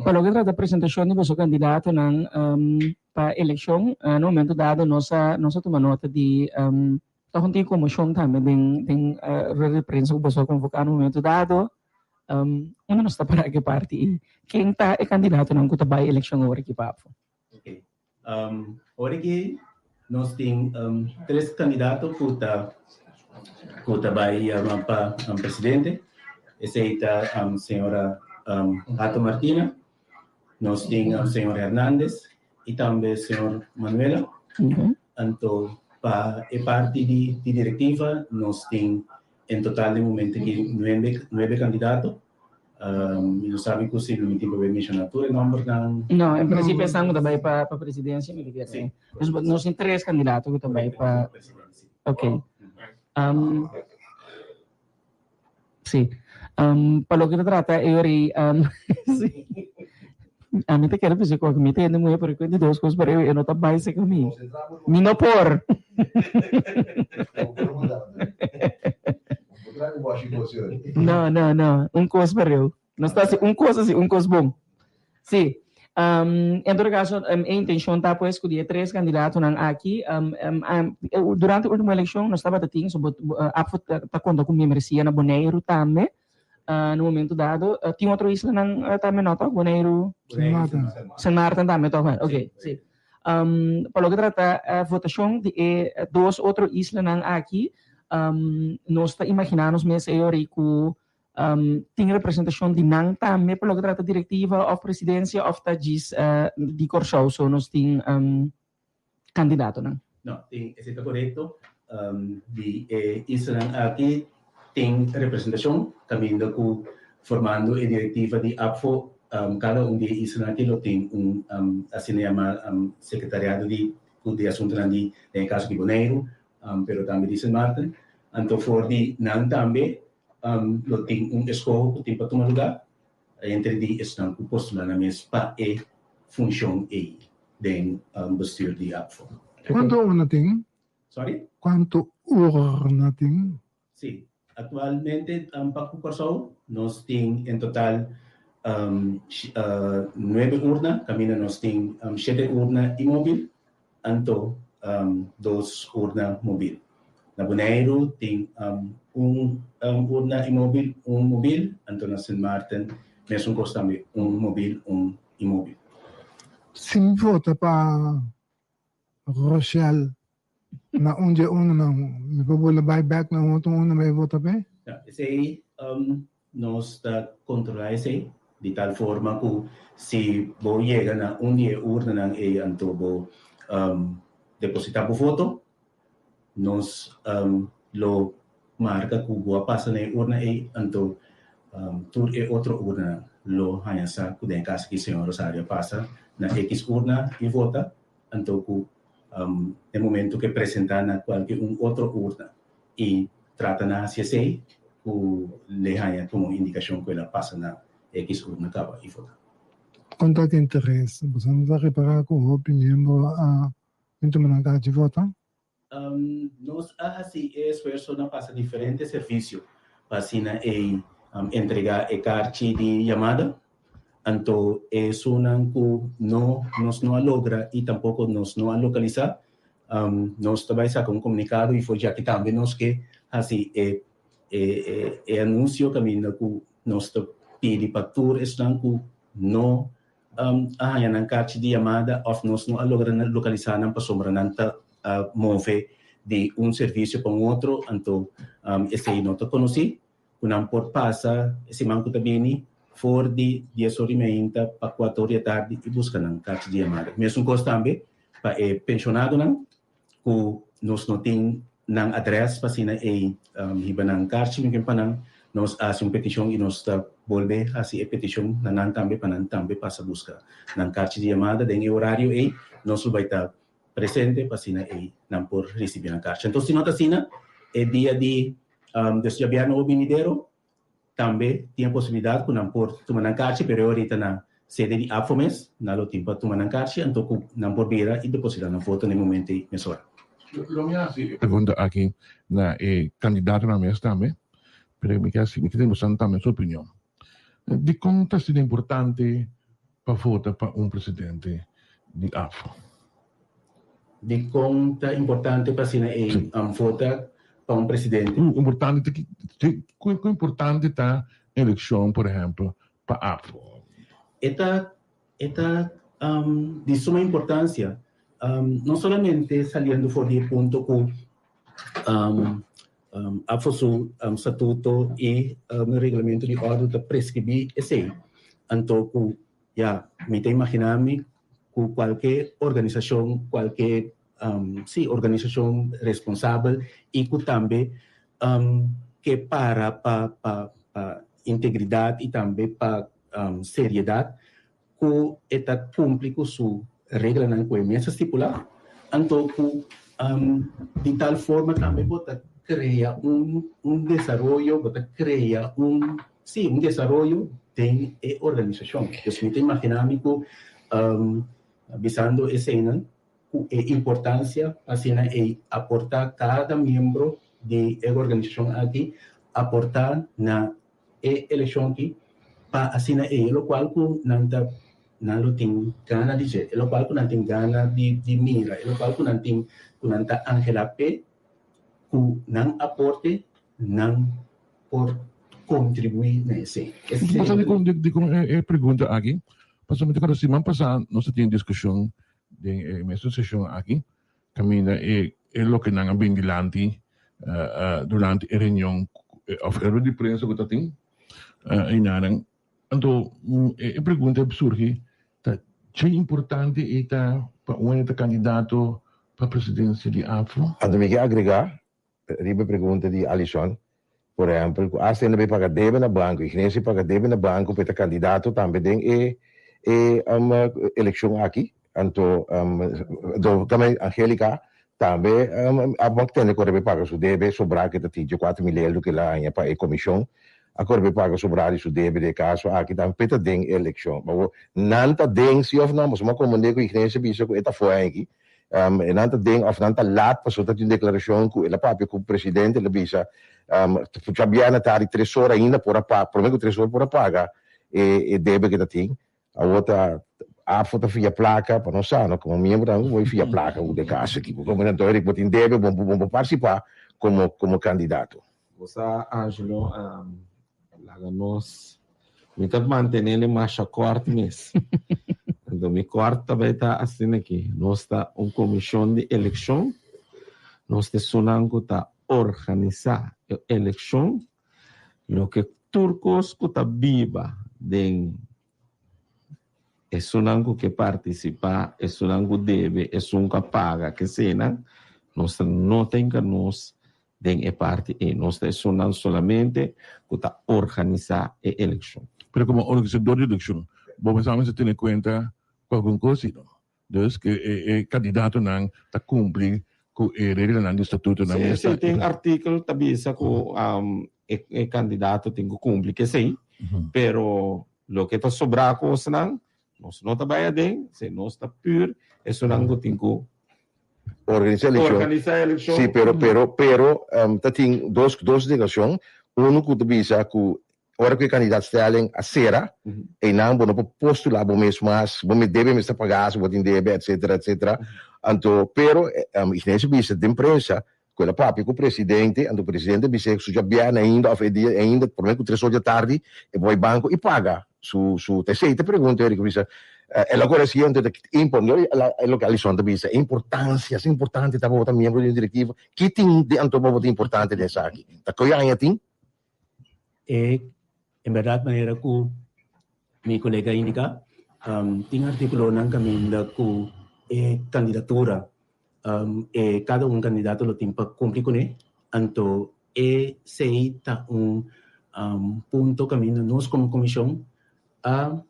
Para o que trata da apresentação de vosso candidato para a eleição, no momento dado, nós tomamos nota de a comissão também tem reprensa que você convocar no momento dado. Onde nós está para que parte? Quem está é candidato não que vai eleição agora aqui para Ok. Agora que nós temos 3 candidatos que vai para presidente. Esse é a senhora Ato Martina, nós temos a senhora Hernandes e também a senhora Manuela. Então, para a parte de diretiva, nós temos em total de momento aqui 9 candidatos. Não sabe que se não tem para mencionar o número não, em princípio estamos também para a presidência militar. Sim. Nós temos 3 candidatos que também para ok. Sim. Para o que trata eu sim. A mim te quero dizer que me tem muito por enquanto 2 coisas para eu não tá mais sem comigo. Me não por. Não. Coisa para eu. Não está assim, coisa bom. Sim. Em todo caso, a intenção está pues escolher 3 candidatos aqui. Durante a última eleição, nós estava tendo sobre a conta com membresia na Bonaire também. No momento dado, tinha outra isla também nota, Bonaire, San Martin também, ok, sim. Para o que trata a votação de 2 outras islas aqui, nós está imaginando mesmo que tem representação de não também para o que trata diretiva ou presidência ou de Corsau, so nós tem candidato, não? Não, isso está correto. De isla aqui tem representação, também formando a diretiva de APFO, cada de isla aqui tem assim secretariado de assunto de caso de Bonaire, pero também de San Martin. Então, for de não também, tem escola que tem para tomar lugar, entre de estão que postulando a mesma para a função de bestuur de APFO. Quanto urna tem? Sorry? Quanto urna tem? Sim. Atualmente, para o Corsau, nós temos em total 9 urnas, caminho nós temos 7 urnas imóveis, então 2 urnas móveis. Na Bonaire tem urna imóvel, móvel, então na San Martin, mesmo costa também móvel, imóvel. Se me vota para Rochelle, na onde não, me vou buyback na outra onde me vota bem? Esse aí, nós está controlando esse de tal forma que se vou chegar na onde é urna e então vou depositar o voto, nós lo marca que vou passar na urna e então tur e outro urna lo hansa kuden casa que senhor Rosário passa na X urna e vota, então no momento que apresentar na qualquer outro urna e trata na CSA, o le hanha como indicação que ela passa na X urna acaba e vota. Conta que interesse, você não vai reparar com a opinião a muito menor de voto? Nós assim esforço na passa diferentes serviços para assim entregar a carta de chamada, então isso não nos não logra e tampouco nos não localizar. Nós também sacamos um comunicado e foi já que também nós que assim anúncio caminho que nós pedi para tour estão que não na carta de chamada ou nós não logra localizar não para sombra não move de serviço para outro, então esse aí não te conheci, quando por passa esse manco também for de 10h30 para 4h da tarde e busca na carta de chamada. Mesmo coisa também para pensionado não, que nós não tem nang address pa sina hiba ng carta yung panang nos asyung petition e nos volve asi petition na nantambe panantambe pa sa busca ng carta de chamada den horário nos vai estar presente pa sina nang por recibir ng carta. Então sinota sina dia de desjabiano o vinidero tambe tinha possibilidade ku nang por tumanang carta pero ahorita na sede de AFOMES na lo timpa tumanang carta então ku nang por bira e depositar na foto no momento mesora. Lo minha pergunta aqui na candidato na mesa também, pero me queremos também sua opinião. De quanto é importante para votar para presidente de AFO? De quanto é importante para sina votar para presidente? Importante, quão importante está a eleição, por exemplo, para AFO? Esta de suma importância. No solamente saliendo por el punto que AFO su estatuto y reglamento de orden de prescribir ese, entonces ya me te imaginarme que cualquier organización organización responsable y que también que para integridad y también para seriedad que está cumple con su regla na coemência estipular, então de tal forma também bota cria desenvolvimento, bota cria desenvolvimento de organização. Eu me imaginando que visando essa importância assim aportar cada membro de organização aqui aportar na eleição aqui para assim o qual que não tem gana de jeito, o qual não tem gana de mira, o qual não tem Angela P, que não aporte, não por contribuir nesse. Pasal de pergunta aqui, pasal de cada semana passada nós tínhamos discussão de mesma sessão aqui, caminha lo que não bem dilante durante a reunião of de prensa que tem inarang. Então, a pergunta surge, é importante para um candidato para a presidência de AFO? Então, me quer agregar, a pergunta de Alison, por exemplo, se ele vai pagar débito na banco, e se pagar débito na banco, para o candidato também tem eleição aqui. Então, também, Angélica, também, a banca tem que pagar seu débito, sobrar que tem 4 milhões que lá para a comissão. Agora me paga sobrar isso deve de caso aqui também peta den eleição mas nanta den se of não mas uma comandante que igreja bisa que eta foi aqui nanta den of nanta lat para soltar uma declaração que ela papi com o presidente ela bisa Fabiana tá de 3 horas ainda por prometo 3 horas por pagar e deve que tem a outra a foto via placa para não saber como membro não vou via placa o de caso aqui como não tô ele tem deve bom participar como candidato. Você Angelo nós me tá mantendo mais corto mesmo. Então me corta vai estar assim aqui. Nós está comissão de eleição. Nós te sonando tá organizar a eleição. Lo que turcos que tá viva den é sonando que participa, é sonando deve, é sonando paga que cena. Nós não tem que nós den e parte e não está sonando somente para organizar a eleição. Pero como organizador de eleição, vamos a ter em conta alguma coisa, não? Dus que o candidato não está cumprindo com a regra do estatuto. Sim, tem artigo também que o candidato tem que cumprir, que sim, pero lo que está sobrar coisa não está bem bem, se não está puro, isso não tem que organizar a eleição. Sim, pero tem duas ligações. Um que bisa que ora que o candidato stellen a sera e não bono postular bom mesmo mas bom me deve me está pagar se botin deve etc. Anto pero nesse bisa de imprensa quella papi com o presidente anto presidente bisa su già ainda por menos 3 horas da tarde e poi banco e paga su te sei te pergunta Eric bisa e agora sim então impõe a localização da bisa importância é importante tá botar membro do diretivo que tem anto botar importante dessa aqui tá coianha tem en verdad, manera que mi colega indica, tiene artículo en camino que candidatura, cada un candidato lo tiene para cumplir con él, anto se está un punto camino nos como comisión a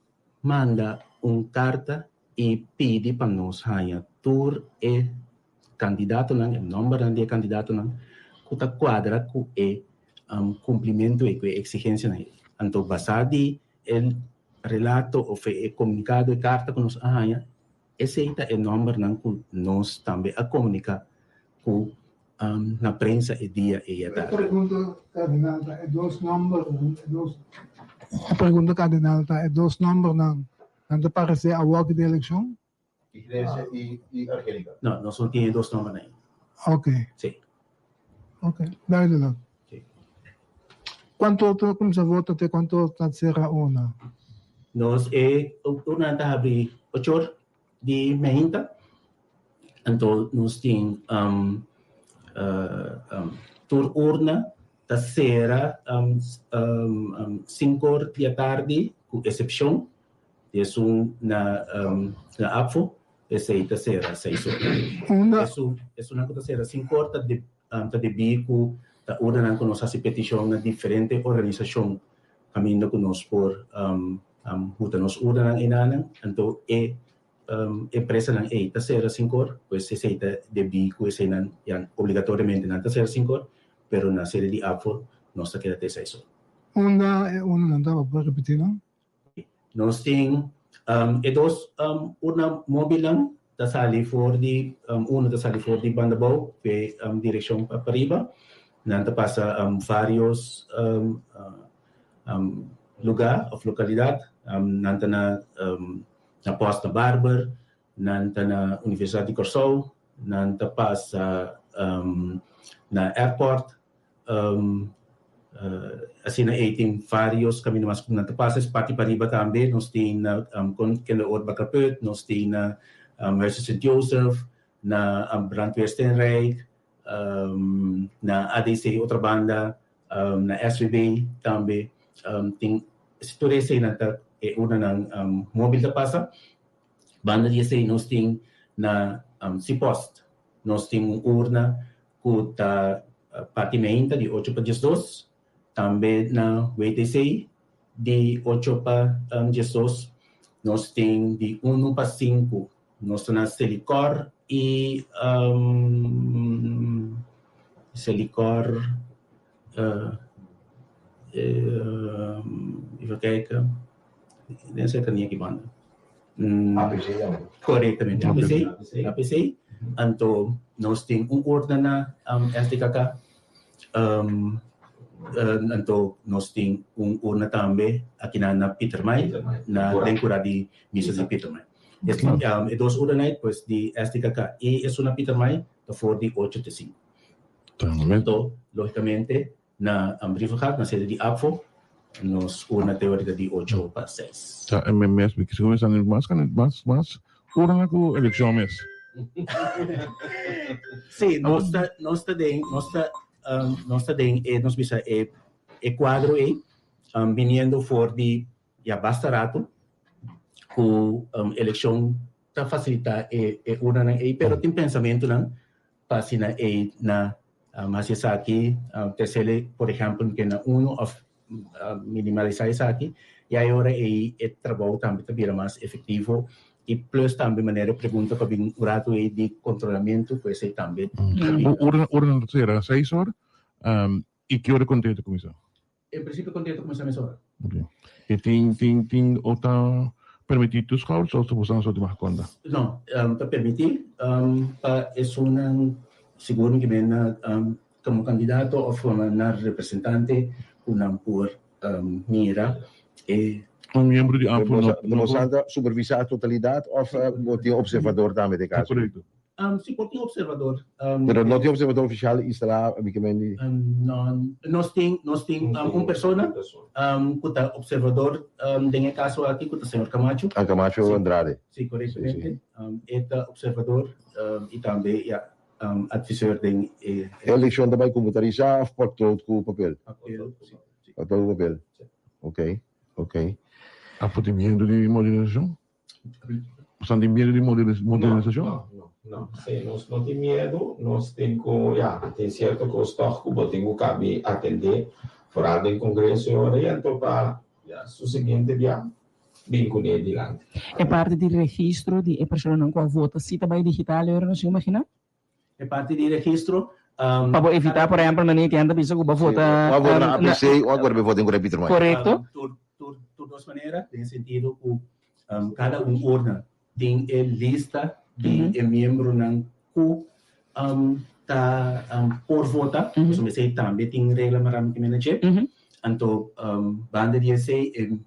manda una carta y pide para nos haya tur candidato el nombre de candidato que está cuadra con cumprimento e exigencia anto basado el relato o el comunicado de carta que nos haya ese es el nombre que nos también a comunicar con la prensa el día y la tarde. Pergunta cardinal é dos números não te parece a walk de eleição? Igreja e Angélica. No solo tiene dos nombres ahí. Ok. Sí. Ok, dale lang. Quanto kung sa voto te quanto será una? Nos una tabi 8 di mehinta. Anto nos tin tur urna ta sera 5 da tarde com exceção de na AFO esse ta sera 6 horas. Isso na ta sera 5 horas de bico ta ora nan conosce a petição na diferente organização caminho conosco por huta nos ora nan inanan anto empresa nan ta sera 5 horas pues esse ta de bico esse nan yan obrigatoriamente nan ta sera 5 horas pero na série de AFO nós ta queda 6 horas. Una não dá para repetir não? Nós tem dos una mobilang ta sali for di una ta sali for di Bandabao pe direção para riba nanta passa vários lugar of localidade nanta na Posta Barber nanta na Universidade de Corsou nanta passa na airport assim na 18 vários caminhos mas nanta passa parte para riba também nós tem na con Orba Caput nós tem na St. Joseph na Brandweer Steenrijk na ADC outra banda na SVB também tem situação nanta una ng mobile da pasa banda dia say nós tem na Sipost nós tem urna kuta patimenta de 8 para 12 também na WTC de 8 para 12 nós tem de 1 para 5 nós tem na Selicor e Selicor even kijken dan zit er niet iemand APC correctamente APC anto nós tem ordem na SDKK anto nós tem urna também aqui na Peter May na Dencura de Misa de Peter May dos ordens pues de SDKK e é uma Peter May for de 8 a 5 então logicamente na Ambrifahat na sede de AFO nos una teórica de 8 para 6. Sa MMS, because kung saan mas kurang ako eleksyon mes. Sí, nos bisa quadro viniendo for di ya basta rato ku eleksyon ta facilita una ng pero tin pensamento lang pasina na Mas essa aqui, terceiro, por exemplo, que na uno of minimalizar isso aqui, e agora é trabalho também vira mais efetivo e plus também maneira pergunta para bem o rato de controlamento, pois aí também. Ora será 6 horas. E que hora contente com isso? Em princípio, contente com essa hora. E tem outra permitido os calls ou você não só conta? Não, para permitir, para é seguro que vem como candidato ou como representante, uma por mira e um membro de AFO não supervisar a totalidade ou tem observador também de caso? Correto. Se pode ter observador. Mas não tem observador oficial instalado, basicamente? Não, nós temos uma pessoa que está observador, tem caso aqui, que está o senhor Camacho. Camacho Andrade. Sim, corretamente. Está observador e também advisor de... A eleição também computarizada ou por todo o papel? Por todo o papel. Ok. Há medo de modernização? Você tem medo de modernização? Não, sim, nós não temos medo, nós temos tem certo custo que temos que atender fora do Congresso e oriento para o seguinte dia, bem com ele adiante. É parte do registro de pessoas não com a vota, se também digital, eu não sei imaginar? É parte do registro. Para evitar, por exemplo, na que anda bisa que vota... Agora na APC, ou agora vota em Correio mais. Correto. De duas maneiras, tem sentido que cada urna tem a lista de membro não que tá por votar, como sei também tem regra maramamente, então banda de sei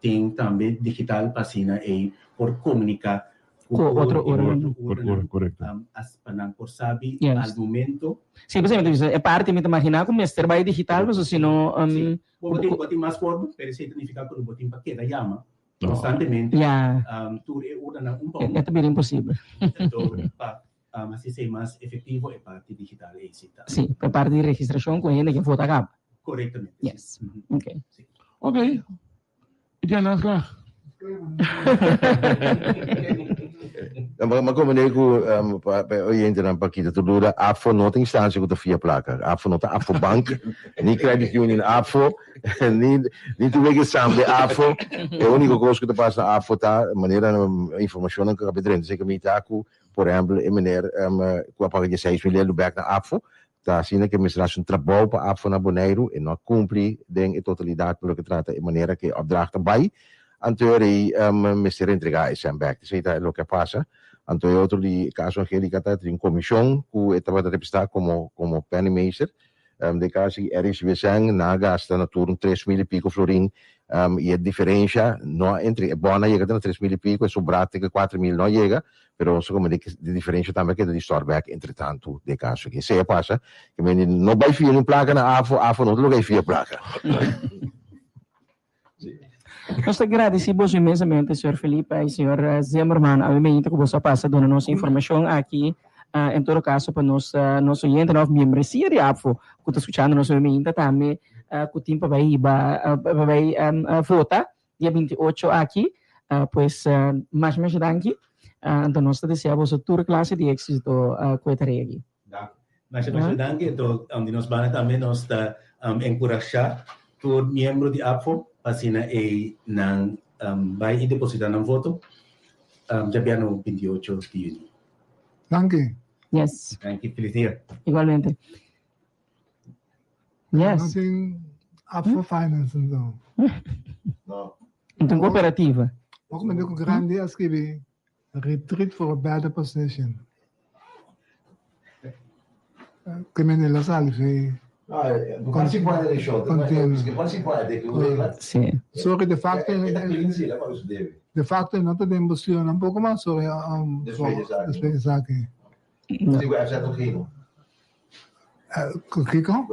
tem também digital passina e por comunicar com outro urna. Correto. Por sabe al momento. Sim, precisamente é parte me imaginar como este trabalho digital, mas se não botin mais forma, pero isso significa que o botin para queda llama constantemente. Tu urna um pouco. É também impossível. Então, assim ser mais efetivo é parte digital é isso. Sim, é parte de registração com ele que vota acaba. Corretamente. Yes. Ok. Ok. E já nas lá. Mas como eu digo, oriente na paquita tudo da AFO não tem instância que via placa. AFO não tá AFO Bank, nem Credit Union AFO, nem tu vê que sabe AFO. É a única coisa que tu passa na AFO tá maneira informação que acaba de dizer que me tá com, por exemplo, em maneira com a paga de 6 milhões do back na AFO, tá assim que a administração trabalha para AFO na Bonaire e não cumpre a totalidade pelo que trata de maneira que opdracht erbij. Anteori mister entregar esse back. Isso é o que passa. Então, outro de caso Angélica tem comissão que estava a representar como pennymeester. De caso RSV na gasta na turno 3.000 e pico florin e a diferença não entre bona chega a 3.000 e pico e sobrate que 4.000 não chega, pero so como de diferença também que de storeback entretanto de caso que se passa que não vai fiar em placa na AFO não lugar fiar placa. Nós agradecemos imensamente, Sr. Felipe e Sr. Zimmerman, obviamente que você passa dando nossa informação aqui, em todo caso, para nosso oyente, nosso membresia de AFO, que está escutando nosso obviamente também, que o tempo vai votar, dia 28 aqui, pois, mais danke, então nós desejamos a toda classe de êxito com a tarefa aqui. Mais danke, então, nós vamos também nos encorajar todo membro de AFO, Pasina vai depositar um voto já no 28 de junho. Danke. Yes. Danke, feliz dia. Igualmente. Yes. Não tem AFO Finance, então. Não. Então, cooperativa. Ook met een grande SGB. Retreat for a better position. Criminele salve. Participare delle scelte, sì. Sorry, de facto non te emoziona un poco más sobre le sacche. Kiko?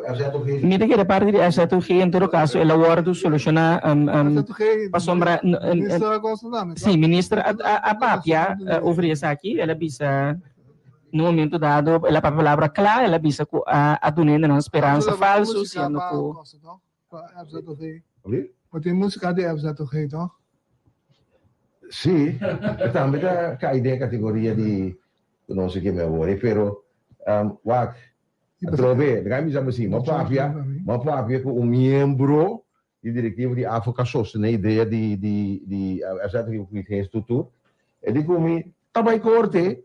Mira que de parte de Assetto G, en todo caso, el acuerdo soluciona para sombra. Sim, ministra, a Papia oferece aqui, ela bisa no momento dado, ela palavra clara, ela bisa a donando uma esperança falsa, sendo que tem música de Assetto G, não? Sim, também a ideia categoria de não sei que me agora, pero Trove, kami sa assim, mapapia com um membro de diretivo de África sostener a ideia de acerto que tem estrutura. Ele comi, também corte,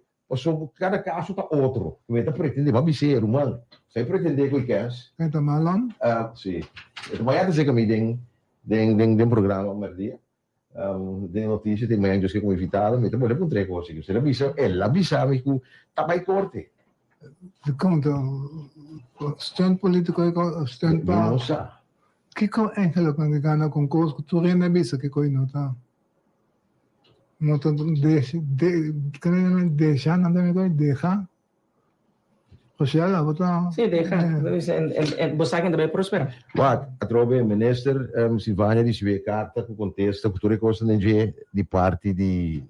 cada caso tá outro. Como tá pretende, mas ser humano. Sem pretender que quer. Então, malon? Sim. Então, mas até que me den programa merdia. De notícia tem mais gente que como invitado, mas também pode três coisas. Você avisa me que também corte. Como steun político steun pa. Não sabe. Que com eigenlijk quando gana concurso, tu rende bisa que coi nota. Nota deixa nada me coi deixa. Social a botar. Sim, deixa. Você que também prospera. Wat, atrobe minister Silvânia di sue carta que contesta que tutte cose di parte di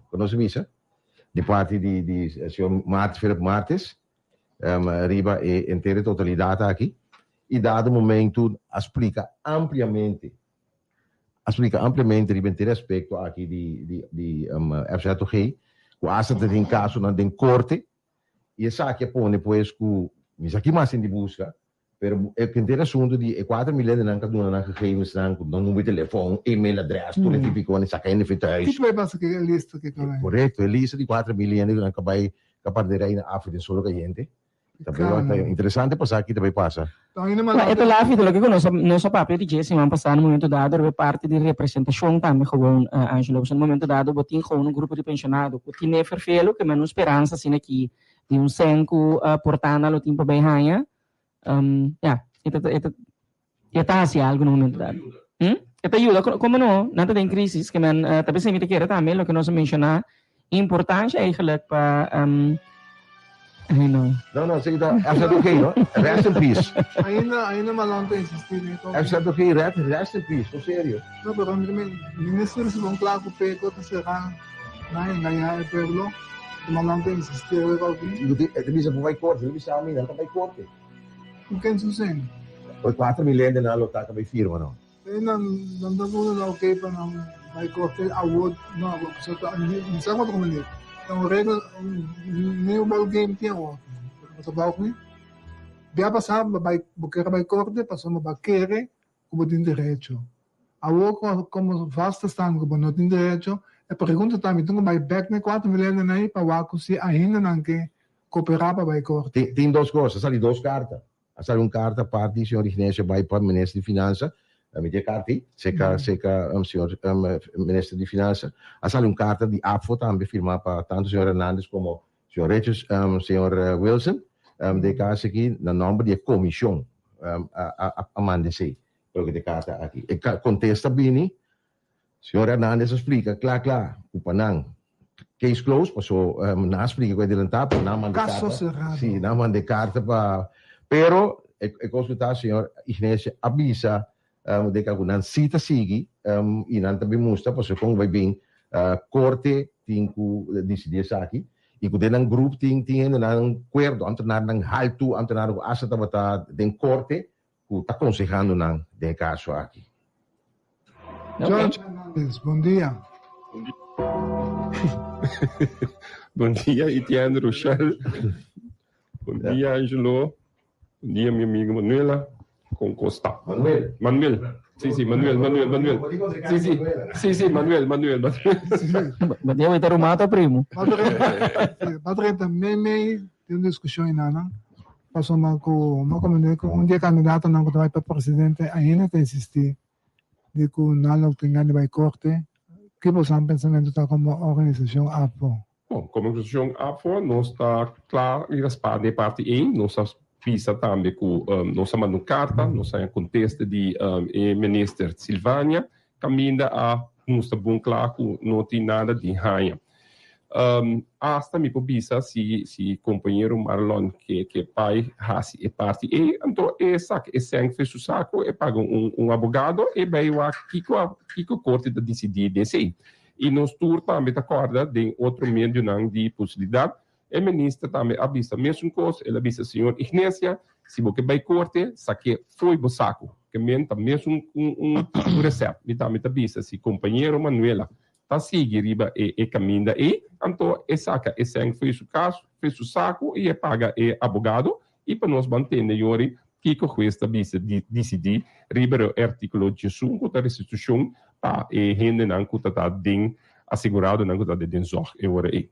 come si dice? Di parte di signor Philip Martes arriba e intera totalità aqui e dado momento explica ampliamente ribentere aspetto aqui di FZG quase até em caso na den corte e essa que põe depois que isso aqui mais em busca pero é que tem assunto de 4 milhões de cada na gegevens não número de telefone e-mail adres tudo que ficou nessa caixinha de trás que vai passar que a lista que também correto a lista de 4 milhões que vai perder aí na África solo que gente também interessante passar aqui também passa ito lá fito lagi ko no sa papel di Jesse man passar no momento dado é parte de representação também gewoon Angelo no momento dado botin gewoon um grupo de pensionado que tinha ferfelo que menos esperança assim aqui de um senco portando no tempo bem raia ito assim algo no momento dado ito ajuda como não nada tem crise que man também se me te quer também lo que nós mencionar importante eigenlijk para No, sige daw. After okay, no? Rest in peace. Ainda malong to insistir nito. After okay, rest in peace. No, serio. No, pero ministro se bang claro peko to será na ngaya pueblo. Malong to insistir ko. Ito bisa po may korte. Ito bisa amin. Ang may korte. Kung susen. O 4 milhões de nalota ka may firma, no? Nandang na okay pa ng may korte award. No, so minsan ko kumalit. Então, regra, nem o ball game tinha outro. O trabalho com dia passado, vai corte, passou vai querer, como tem direito. Agora, como faz estando, como não tem direito, a pergunta também, então, vai back na 4 milhões aí para o se ainda não quer cooperar para vai corte. Tem duas coisas, sali duas cartas. Sali uma carta parte do senhor Ignacio vai para o ministro de Finanças. Media carta, seca senhor ministro de Finanças, assale uma carta de AFO também firmada para tanto o senhor Hernandes como o senhor Regis, senhor Wilson, de caso aqui, no nome da comissão, a manda-se, pelo que de carta aqui. E contesta bem, o senhor Hernandes explica, claro, o panang, case closed, passou, não explica o que ele está, não manda carta. Caso cerrado. Sim, não manda carta para, pero, consultar o senhor Ignacio avisa, de que alguma cita sigue e não também mostra porque como vai bem corte tem que decidir aqui e que tem grupo tem um acordo entre nang halto entre nang asa tabata den corte que está aconsejando nang de caso aqui. George Hernandes, bom dia. Bom dia, Etienne Rochelle. Bom dia, Angelo. Bom dia, minha amiga Manuela. Com Costa. Manuel. Sì, Manuel. Sì, Manuel. Ma devo essere rumato primo. Padre, também tem uma discussão ainda, passou um dia candidato não vai para presidente ainda tem insistir de que não tenha de vai corte. Que você pensamento está como organização APO? Bom, como organização APO não está claro e responde parte 1, não está visa também que nós mandamos carta, nós temos contexto de ministro Silvânia, caminha a mostrar bem claro que não tem nada de raia. Hasta me precisa se companheiro Marlon que pai hasi e parte e então essa que sangue fez o saco e paga advogado e vai o que corte de decidir desse e nós tur também acorda de outro meio de possibilidade. O ministro também avisa a mesma coisa, ele avisa o senhor Ignacio, se você vai corte, saque foi o saco, que menta mesmo receita, e também avisa se companheiro Manuela está seguindo e caminha e então saca esse foi o caso, fez o saco e paga o advogado e para nós manter yori que questa bisa decidir ribeiro artigo 15 da restituição para e rende não que tá ding assegurado não que tá de zorg e ora e.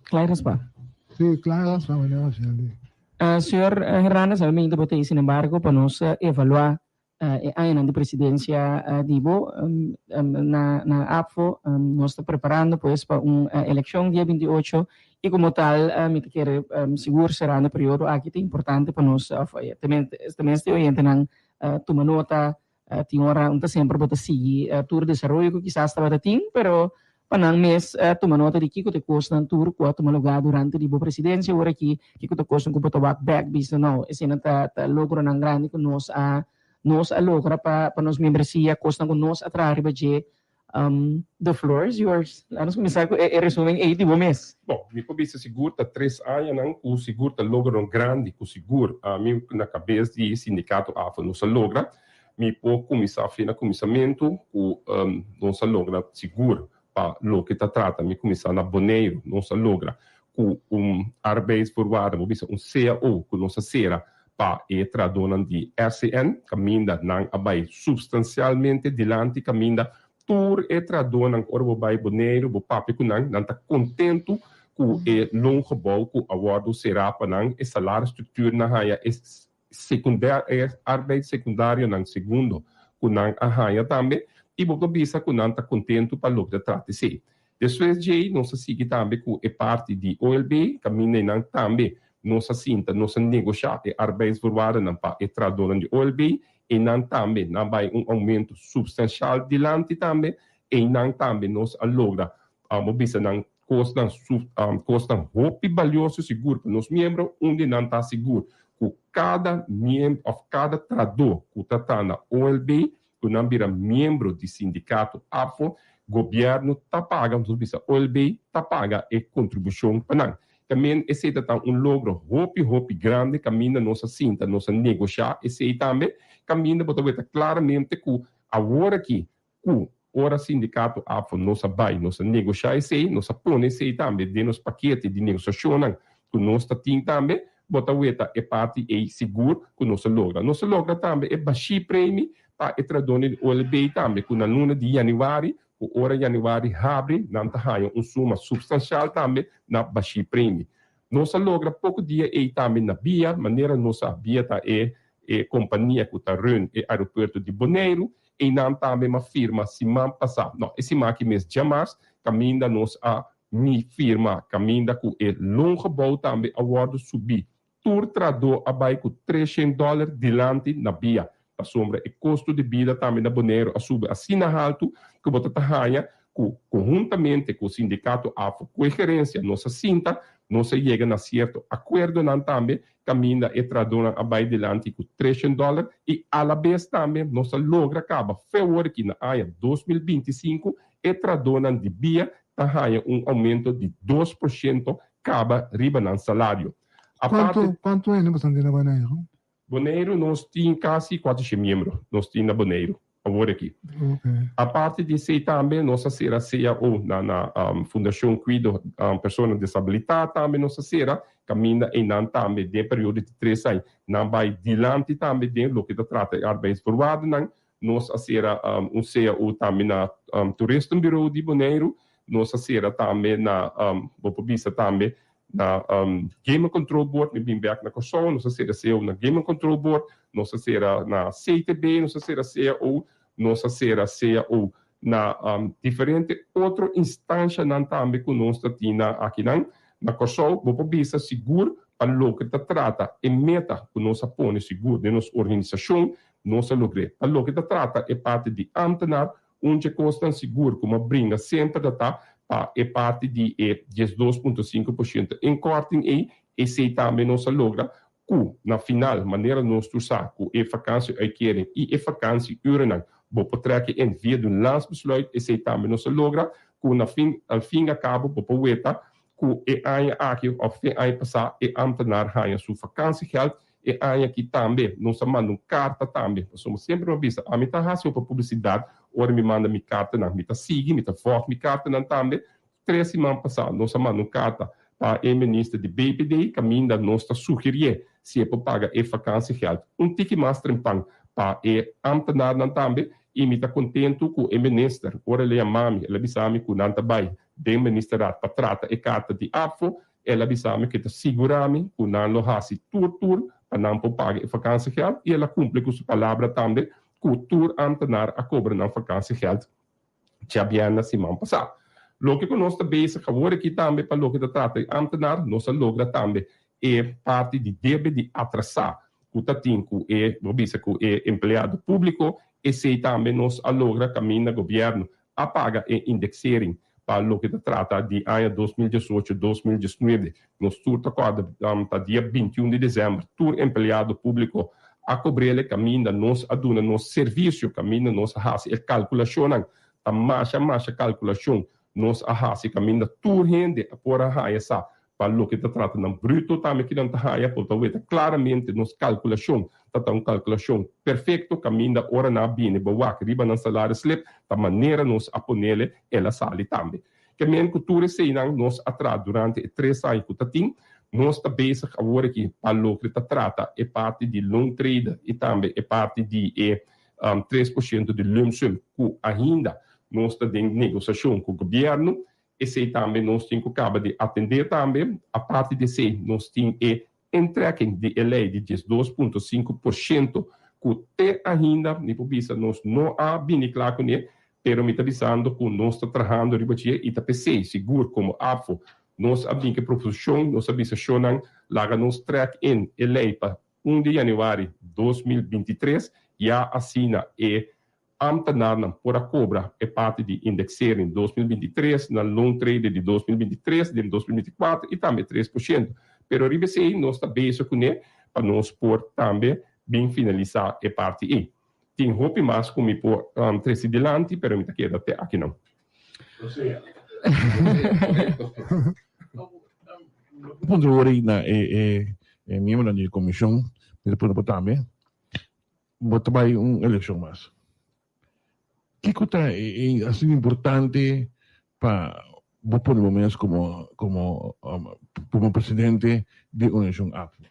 Claras ba? Sí, claras ba, Senhor Herrana, solamente botei, sin embargo, para nós evaluar a ano de presidência Dibo na APFO, nós estamos preparando pues, para uma eleição dia 28 e como tal, me quero seguro será no período aqui é importante para nós. Também estou orientando tomar nota, tem hora onde sempre bota seguir tour de desenvolvimento que quizás estava tem, pero panang mês tomar nota de que te custa um tour que tomar lugar durante a presidência, agora que te custa com o back business não, esse não tá logro nang grande que nós logra para nós membresia custa com nós atrair budget. The floor is yours. Vamos começar com o resumo em 80 mês. Bom, me começa seguro tá 3 anos não, o seguro tá logra grande, o seguro a mim na cabeça de sindicato AFA não se logra, me pô começar a começamento o não se logra seguro para lo que trata, me começar na Bonaire, não se logra com arbeidsvoorwaarden, CAO, com nossa cera para tradonan de RCN, caminda não abai substancialmente dilante, caminda tour tradonan orbo bai Bonaire, bo papi kunang, não tá contento com o longo bol, com o awardo será para não, e salário estrutura na raia, arbeid secundário não segundo, com não a raia também, e bo bisa com não tá contento para lo que trata se. Depois de não se sigue também com a parte de OLB, caminha não também, não se sinta, não se negociar arbeidsvoorwaarden não para tradonan de OLB, e não também não vai aumento substancial dilante também, e não também nos logra bisa não costam roupa valioso seguro para nos membros, onde não está seguro com cada membro, cada trador que está na OLB, que não vira membro do sindicato AFO, governo está pagando, então bisa OLB está paga e contribuição para não. Também esse é logro roupa grande, caminha nossa cinta, nossa negociar, esse também caminha, bota claramente que agora aqui, que ora sindicato AFO, nossa vai, nossa negociar esse, nossa põe esse também, de nos paquete de negociação, que nossa tem também, bota é parte e seguro que nossa logra também é baixo prêmio para a tradona de OLB também, que na luna de janeiro, ora janeiro abre, não está suma substancial também na baixo prêmio. Nossa logra pouco dia e também na via, maneira nossa via tá companhia que está run e aeroporto de Bonaire, e não também uma firma semana passada, não, esse aqui mês de março, caminha nos a minha firma, caminha com o longo bol também, awardo subir, tur trador abai com $300 dilante na via. A sombra e custo de vida também na Bonaire, a sube assim alto, que bota tahanha, conjuntamente com o sindicato AFO, com a gerência, nossa cinta, nossa chega na certo acordo não também, caminha e tradona abai dilante com $300 e a la vez também, nossa logra acaba, februário que na área 2025, e tradona de via, tahanha aumento de 2%, acaba riba no salário. Quanto é bastante na Bonaire? Bonaire, nós temos quase 400 membros, nós temos na Bonaire, agora aqui. Okay. A parte de ser também, nossa será CAO, na Fundação Cuido Pessoas com Disabilidade, também nossa será, caminha e não também, de período de 3 anos, não vai dilante também, de lo que trata de arbeidsvoorwaarden, nossa será CAO também na Toeristenbureau de Bonaire, nossa será também na, Bopobisa também, na Game Control Board, me back na Kosovo, nossa será CEO na Game Control Board, nossa será na CTB, nossa será CEO, nossa será CEO na diferente outra instância não também que nós temos aqui na Kosovo, vou bisa seguro para o que trata e meta que nós põe seguro de nossa organização, nossa logre. Para o que trata é parte de ambtenar, onde custa seguro como brinca sempre data é parte de 12,5% em corte e se também não se logra que na final maneira nós usar que é vacância querem e é vacância uren vou poder que em via de landsbesluit e se também não se logra que na al fim acaba vou poder que é aqui ao fim aí passar e ambtenar ganha sua vacância geld e aí aqui também não se manda carta também somos sempre uma vista a mim tá racio para publicidade ora me manda minha carta não me tá sigue me tá forte minha carta não também 3 semanas passadas, nós mandamos carta para o ministro de BPD, caminho da nossa sugerir se é para pagar a vacância geld. Tique mais trempang para o ambtenaar também, e me está contente com o ministro. Ora, ele mami, ela bisame com nanta bai, do ministeriado para tratar a carta de AFO, ela bisame que está segurame com não lo hasi tur, para não pagar a vacância geld, e ela cumpre com sua palavra também, que o tur ambtenaar a cobra na vacância geld. Já na semana passada. Lo que nós também agora aqui também para lo que trata de ambtenaar, nós logra também é parte de deve de atrasar o tatinco é com o empregado público e se também nós logra caminho do governo a paga e indexering para lo que trata de ano 2018-2019. Nós turta até dia 21 de dezembro, tur empregado público a cobrir caminho da nós aduna nosso serviço, caminho nós faz a calculação, a marcha calculação nós ahasi caminho tur rende por a essa para o que trata de bruto também que não está aí porque claramente nos calculação tá uma calculação perfeito caminho da hora na bine boa que riba na salário slip da maneira nos aponele ela sali também que men cultura se não nos atrás durante 3 anos que tatim nós está basic agora aqui para o que trata é parte de long trade e também é parte de 3% de lump sum que ainda nós está em negociação com o governo, e se também nós temos que atender também, a parte de se nós temos entregue de lei de 12,5%, que ainda, nós não há bem claro com ele, pero me está avisando que nós estamos trabalhando e está PC, seguro como AFO, nós abrimos que proposição, nós avisamos, lá nós track in a lei para 1 de janeiro de 2023, já assina ambtenaar por a cobra é parte de indexering 2023, na long trade de 2023, de 2024 e também 3%. Pero RBCI nós está bem com ele para nós por também bem finalizar a parte E. Tem roupa mais como por 3 adiante, pero me queda até aqui não. Ponto agora na membro da comissão, depois também, botar aí eleição mais. Que coisa é assim importante para vos por momentos como presidente de União Afro?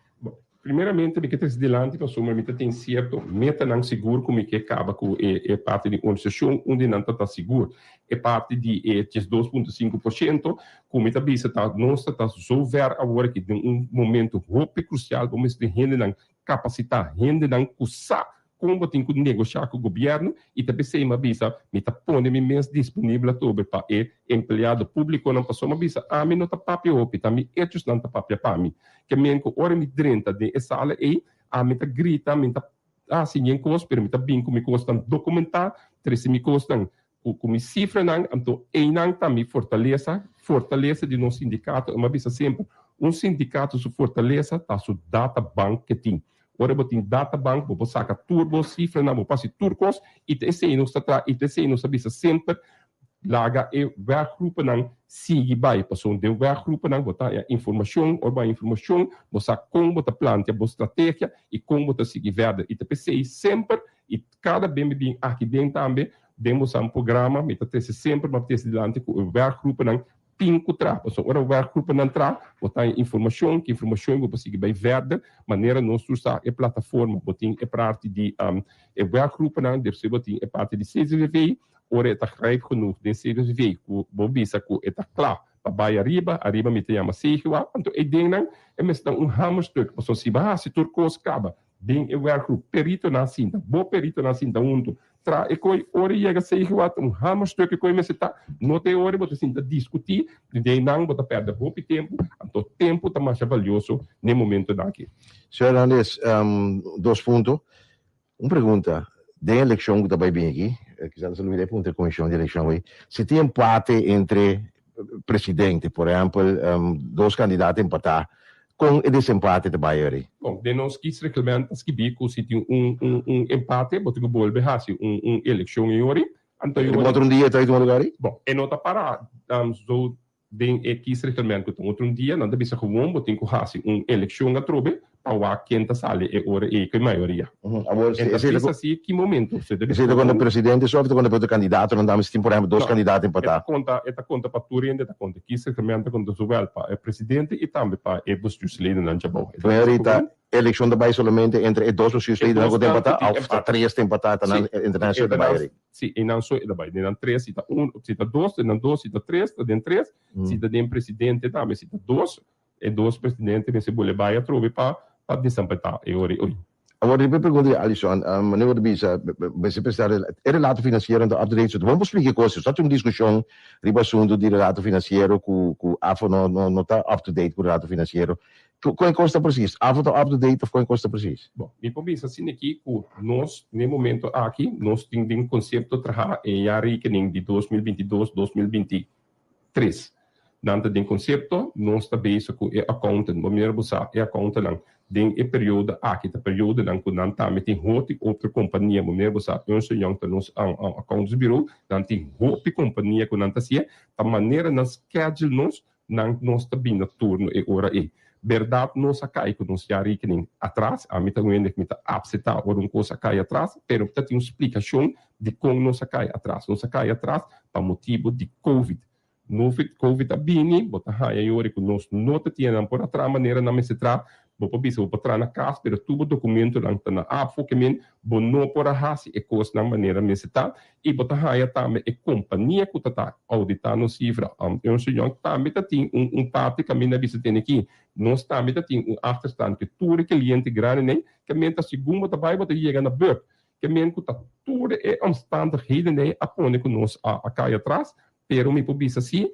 Primeiramente, porque presidente nós somos tem certo meta não seguro como que acaba com é parte de organização onde não está seguro é parte de 2,5% como está bisa tá nós está resolver agora que de momento muito crucial vamos ter gente não capacitar gente não usar como tem que negociar com o governo e também se uma visa me tá pondo me mês disponível todo para empregado público não passou uma visa a mim não tá papel op tá me etos não tá papel para mim que me com hora me drenta de essa sala e a me tá grita me tá assim em coisa pero me tá bem como custa documentar 13 me custa como cifra não então não tá me fortaleza de nosso sindicato uma visa sempre sindicato su fortaleza tá su data bank que tem ora botin data bank bo saca turbo cifra na bo passi turcos e esse não está e esse não sabe sempre laga e werkgroepen nan sigi bai passou de werkgroepen nan botar informação ou ba informação botar como botar planta bo estratégia e como botar seguir verde e TPC sempre e cada bem aqui dentro também demos programa meta sempre uma delante com o werkgroepen nan pinco tra, so ora o werkgroepen nan tra, botar informação, que informação vou conseguir bem verde, maneira nós usar a plataforma, botin é parte de o werkgroepen nan, deve ser botin é parte de CSVV, ora é grijp genoeg, de CSVV, que bobisa que é claro, para baie arriba me te chama Sigua, então é ding é mesmo hamerstuk, so se vai se turcos caba, bem o werkgroep perito na cinta, bo perito na cinta unto tra e coi ora chega Sigua hamerstuk coi me tá no te ora botar cinta discutir, de não botar perder pouco tempo, então tempo tá mais valioso no momento daqui. Senhor Hernandes, 2 pontos. Uma pergunta. Da eleição que está bem aqui, que já não se olvida da comissão de eleição, se tem empate entre presidente, por exemplo, 2 candidatos empatar, com o desempate de Bayern? Bom, de nós quis reclamar que bico se tem empate, botar o bolo berrasi eleição em hora. Então, outro dia está em outro lugar? Bom, é nota para so den quis reclamar que outro dia não deve ser comum, botar que hasi eleição a trobe, para quem está sale e ora e que maioria. Agora, Então, assim, que momento? quando o presidente só quando o candidato, não damos tempo para dois candidatos empatar. Esta conta para Turende, esta conta que certamente conta zowel para o presidente e também para o bestuursleden na Jabou. Eleição da Bahia somente entre dois bestuursleden não tem empatar, ou três tem empatar internacional da Bahia. Sim, e não só da Bahia, nem três, cita cita dois, nem dois, cita três, tem três, cita tem presidente também, cita dois, e dois presidentes nesse bole Bahia trove para desempetar e ora oi. Agora, eu pergunto a Alisson, meneer de Bisa, você pensar, é relato financeiro do update, vamos explicar coisas, só tem uma discussão riba assunto de relato financeiro que a AFO não está up-to-date com o relato financeiro. Qual custa preciso? A AFO está up-to-date ou qual custa preciso? Bom, e por isso, assim aqui, nós, no momento aqui, nós temos um conceito de trabalhar em a rekening de 2022-2023. Dentro do conceito, nós também com o accountant, o primeiro buscar é accountant lang, den e período aqui, o período lang que não tá tem outra companhia, o primeiro buscar Ernst & Young nos accounts bureau, não tem outra companhia que não tá se da maneira nas schedule nós também no turno e hora e verdade nós cai que nós já rekening atrás, a mim também que me tá abseta ou coisa cai atrás, pero tem uma explicação de como nós cai atrás para motivo de COVID. COVID abini, bota haya yori que nós nota tinha por outra maneira na mesetra, bopa bisa bopa tra na casa, pero tubo documento lang tana afo que men bono por a hasi e cos na maneira meseta e bota haya também e companhia que tá auditando cifra, eu sei que também tem parte que mina bisa tem aqui, nós também tem achterstand que tudo cliente grande nem que men tá segundo tá vai bota chega na beurt, que men que tá tudo é omstandigheden nem apone que nós a cai atrás. Pero me publica assim,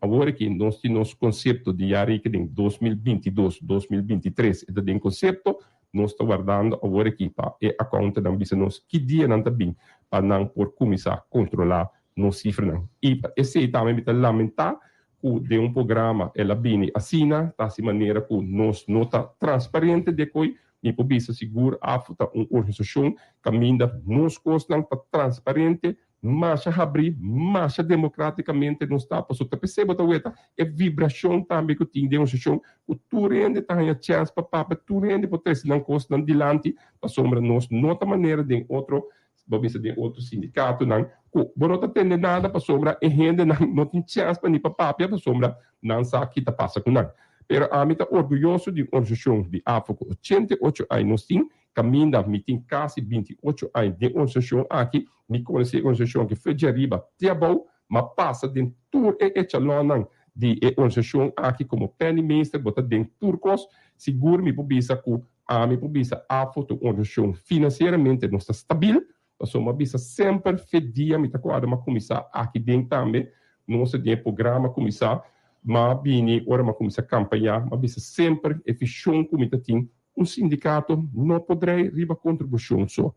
agora que nós temos conceito de rekening 2022-2023, e tem conceito, nós estamos guardando agora aqui para a conta da nós que dia não está bem, para não por começar a controlar nos cifras. E esse também me lamentar que de programa ela bem assina, de maneira que nós não está transparente de coi, me publica seguro a uma organização caminha nos costos não está transparente, mas abrir, mas democraticamente não está para sua perceba tá é vibração também que tem de uma sessão o turende tá a chance para turende para ter não custa não dilante para sombra nós nota maneira de outro babisa de outro sindicato não borota tem nada para sombra e rende não tem chance para nem para sombra não sabe que tá passa com não pero a mim tá orgulhoso de organização de África 88 anos tem caminha me tem quase 28 anos de organização aqui me conheci a organização que foi de arriba até bom, mas passa dentro de echelon de organização aqui como Penny Minister, bota dentro turcos, seguro me publica que a me publica a foto organização financeiramente não está estável, mas uma bisa sempre fedia me tá quadra mas começar aqui dentro também, nosso de programa começar, mas bem ora mas começar a campanhar, mas bisa sempre efficiente como tem um sindicato não poderá riba contribuição só,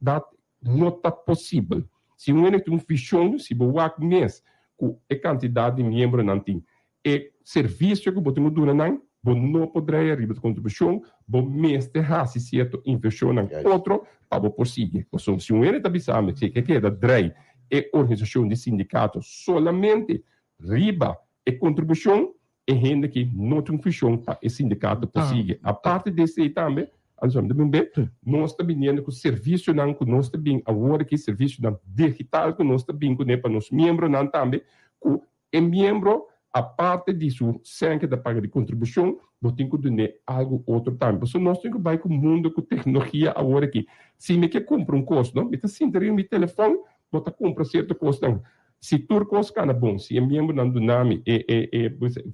that não está possível. Se um tem um fichão, se boa mês, com a quantidade de membros não tem, e serviço que você não não poderá arribar de contribuição, bom mês de raça, certo, investiu em outro, para prosseguir. Se um está pensando que queda DREI é organização de sindicato somente riba e contribuição, é renda que não tem um fichão para o sindicato prosseguir. A parte desse também, nós estamos vendo que o serviço não que nós estamos agora que serviço não digital que nós estamos com para os membros não também que é membro a parte de sua sangue da paga de contribuição nós temos que dar algo outro também porque nós temos que vai com o mundo com tecnologia agora aqui se me quer comprar costo não me está sentindo meu telefone vou comprar certo custo não se tudo custo é bom se é membro não do nome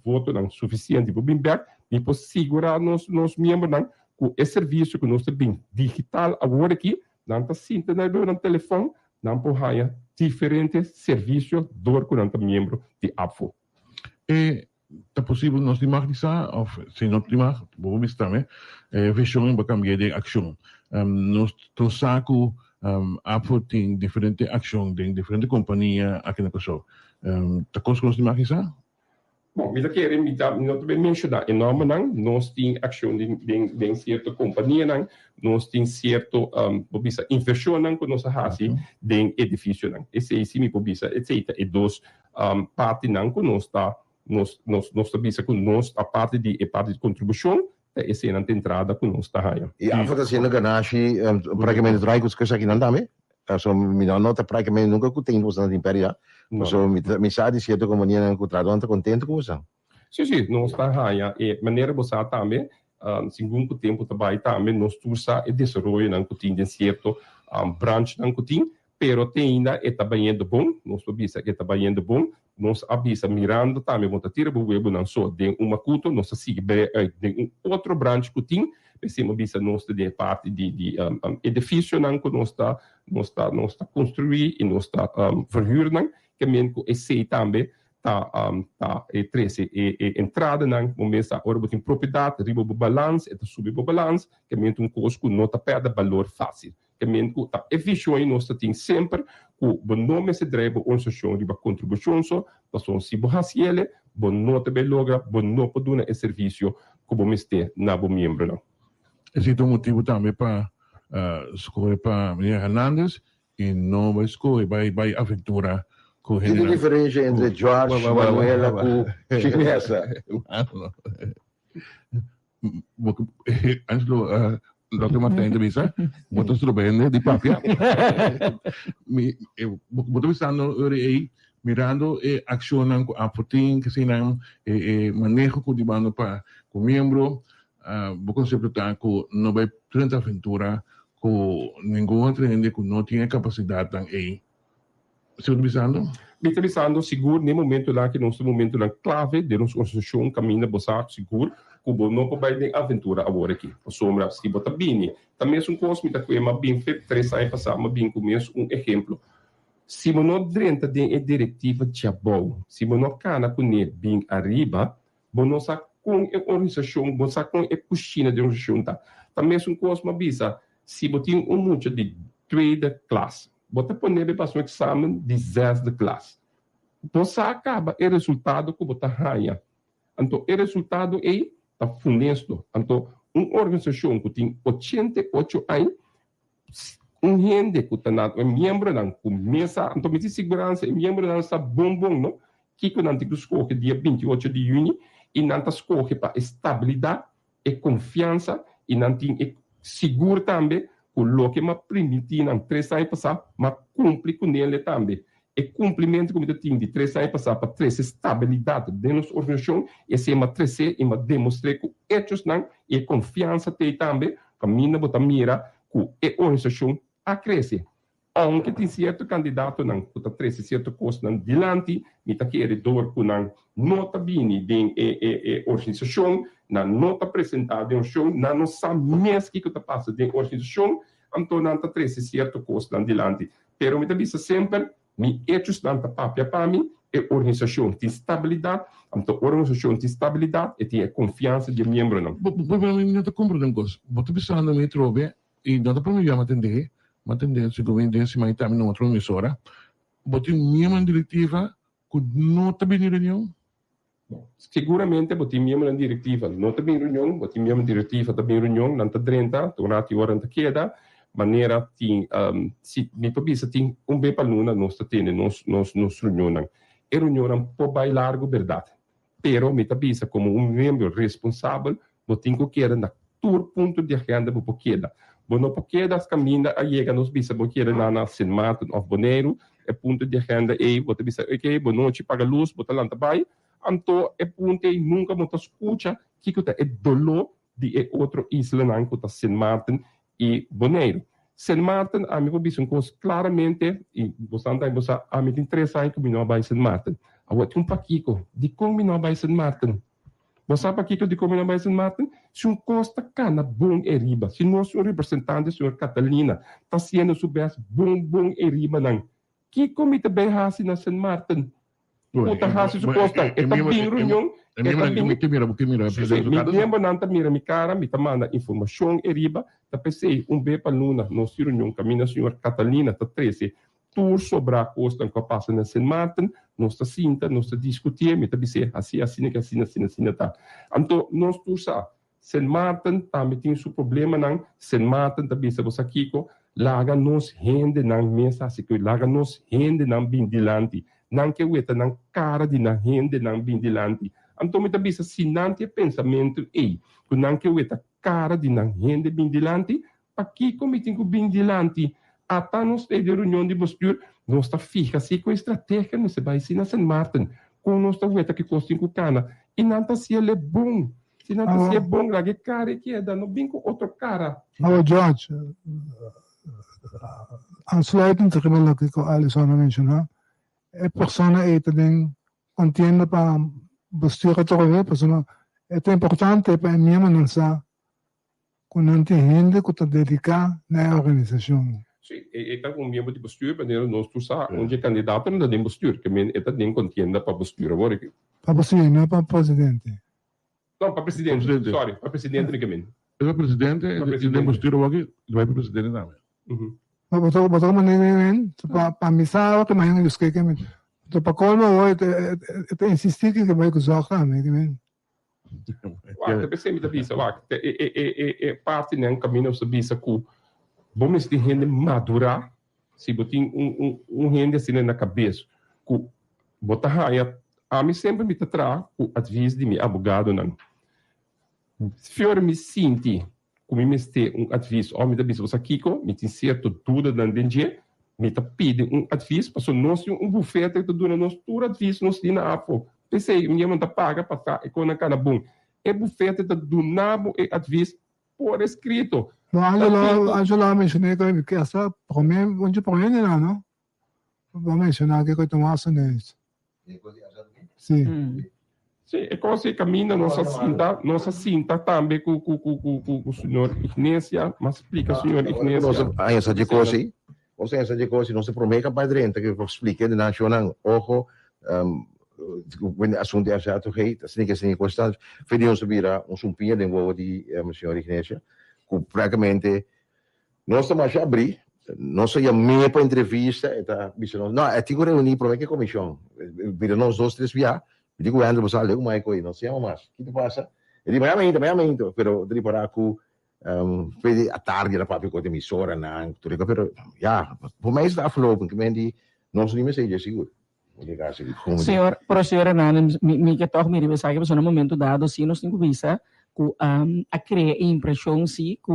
voto não suficiente para bem back e para segurar nos membros não com esse serviço que nós temos digital agora aqui, não está sentindo no telefone, não pode diferentes serviços do que não está membro de AFO. É possível nós democratizar, ou se não democratizar, vamos também, versão para cambiar de ação. Nós trouxemos AFO tem diferente ação, tem diferente companhia aqui na pessoa. Está conseguindo democratizar? Bom, eu quero mencionar enorme nós temos ação de certa companhia nós temos certo inversão que nós fazemos em edifício esse é sim publica etc e dos parte que nós está nós que nós a parte de contribuição essa é a entrada que nós está aí. E a votação na ganache, praticamente trai que os aqui não dá, me? So, mi nota praticamente nunca que tem você na impéria. So, mi sa di certo como ninguém encontrado, anda contente com você? Sim, nós está aí. E maneira você também, segundo o tempo também também nós tursa e desenvolve não que tem certo branch não que tem, pero tem ainda é também bom, nós avisa que também bom, nós avisa mirando também monta tira o web não só de uma culto, nós sigue de outro branch que tem, pensamos avisa nós de parte de edifício não que nós está construir e nós está verhuur não, que men que esse também tá e 13 entrada não começa ora botem propriedade riba o balanço e subir o balanço que men custo não tá perde valor fácil que men que tá efficiente nós tem sempre o bom nome se dreba organização riba contribuição só passou se borraciele bom nota bem logra bom não pode dar esse serviço como meste na bom membro não existe motivo também para escolher para Maria Hernandes e não vai escolher vai aventura. Que diferença entre George e Manuela com Chinesa? Antes do que Marta entrevista, muito surpreendente de papia. Muito pensando aí, mirando a ação com a Putin, que se não manejo com demanda para o membro, o conceito tá com não vai tanta aventura com nenhum treino que não tinha capacidade tão aí. Você está pensando? Seguro, no momento lá que nós momento lá clave de nossa organização caminha boçar seguro, como não pode ter aventura agora aqui. A sombra se bota bem. Também é coisa que é uma bem feita 3 anos passado, uma bem começo exemplo. Se não drenta de diretiva de bom, se não cana com ele bem arriba, não sabe com a organização, não sabe com a coxina de organização tá. Também é coisa uma bisa, se botar muito de trade class. Bota por nele para um exame de 10 de classe. Você acaba o resultado que você ganha. Então, o resultado é funesto. Então, uma organização que tem 88 anos, gente que está membro da começa, então, me segurança, membro da essa bom, não? Que não tem que escolher dia 28 de junho, e não tem escolher para estabilidade e confiança, e não tem seguro também, o que me permitiu em 3 anos passar, mas cumpre com ele também. E cumprimento como eu tinha de 3 anos passar para 3 estabilidade de nossa organização, e se eu crescer e demonstrar que hechos não e confiança tem também, caminha botar mira que a organização a crescer. Aunque tem certo candidato não, que está 3 certo coisa não dilante, me está querendo que não nota bem de organização, não está apresentado em organização, não sabe mesmo que está passando de organização, então não está 3 certo coisa não dilante. Pero me está vista sempre, me hechos não está papia para mim, a organização tem estabilidade, então a organização tem estabilidade e tem confiança de membro não. Não está compreendendo coisa. Você precisa não me trover e não está para me atender. Matender se governo se mais também numa outra emissora, botar minha diretiva que não está bem reunião. Seguramente botar minha diretiva não está bem reunião, botar minha diretiva está bem reunião, não está 30, durante hora não queda, maneira tem se me precisa tem bem para luna nós tendo nos reunião. E reunião por bem largo verdade. Pero me precisa como membro responsável, botar que queda na tur ponto de agenda por queda. Bueno, porque das caminhas a chega nos bisa porque na Senmato of Boneiro é ponto de agenda e você bisa ok, boa noite, paga luz, bota lá também. Então é ponto e nunca muito escuta que é dolor de outro isla não que tá Senmato e Boneiro. Senmato a mim bisa coisa claramente e você anda você a mim tem 3 anos que me não vai Senmato. Agora tem paquico de como me não vai Senmato. Você sabe aqui que eu digo como não vai ser Martin? Se costa cana bom e riba, se nosso representante, senhor Catalina, está sendo soubesse bom e riba não. Que comita bem raci na San Martin? Outra raci su costa, é bem reunião, é bem lembra não tá mira mi cara, me tá manda informação e riba, tá pensei bem para luna, nossa reunião caminha senhor Catalina, tá 13 tour sobre a costa que passa na San Martin, nós está sinta, nós está discutir, me está dizer assim, tá. Então, nós tu sabe, San Martin também tem seu problema, não, San Martin também sabe você aqui, laga nos rende não mesa, assim que laga nos rende não bem dilante, não que ueta não cara de não rende não bem dilante. Então, me tabisa, se não tem pensamento, que não que eu cara de não rende bem dilante, aqui como tem que bem dilante, até nós de reunião de postura, nós está fica assim com estratégia, não se vai ensinar San Martin, com nós está que custa com cana, e não está se ele é bom, se não está se é bom, lá que cara que é, não bem com outro cara. George, aansluitend te gebeuren dat ik al Alison mencionou, é persona é também contienda para postura todo persona é importante para mim não sa quando não tem gente que está dedicada na organização. Sim, é um membro de postura, mas nós tu sabe onde é candidato não tem postura, que é também contienda para postura agora. Para postura, não é para presidente. Não, para presidente, sorry, para presidente unicamente. Para presidente, e tem postura aqui, vai para presidente também. Betul menemen, para misa que mais os que men. To pa kolma o te insistir que vai usar men. Wacht, pensei me da visa, wacht. Parte nem caminho sobre visa que vamos ter gente madura, se botin gente assim na cabeça, que botar raia, a mim sempre me tra o advice de meu advogado não. Se eu me sinto como me tem advice, ou me da visa, você Kiko, me tem certo dúvida na DG, me tá pedindo advice, para nós bufete que dura nós tudo advice, nós tem na AFO. Pensei, minha mãe tá paga para cá, e quando a bom. É bufete da do nabo e advice por escrito. Angela mencionei que essa problema, onde problema não? Vou mencionar que eu tomar isso. Sim. Sim, é como se caminha nossa cinta também com o senhor Ignacia, mas explica, senhor Ignacia. Essa de coisa, essa de coisa, não se promete a padrenta que eu expliquei de nacional, ojo, quando o assunto é já rei, assim que assim constante, fez subir sumpinha de novo de senhor Ignacia, que praticamente nós estamos a abrir, nós ia meia para entrevista, eta não, é tipo reunir para que comissão, vira nós 2, 3 via. Digo, Andrew, você leu mais coisa, não sei mais. O que te passa? Ele vai aumento, pero de para que fez a tarde da própria coisa emissora, não, tudo pero já, por mais da flow, porque mendi não se me seja seguro. Senhor, professor Hernandes, me que toque me revisa que no momento dado, se nós temos visa, que a criar impressão se que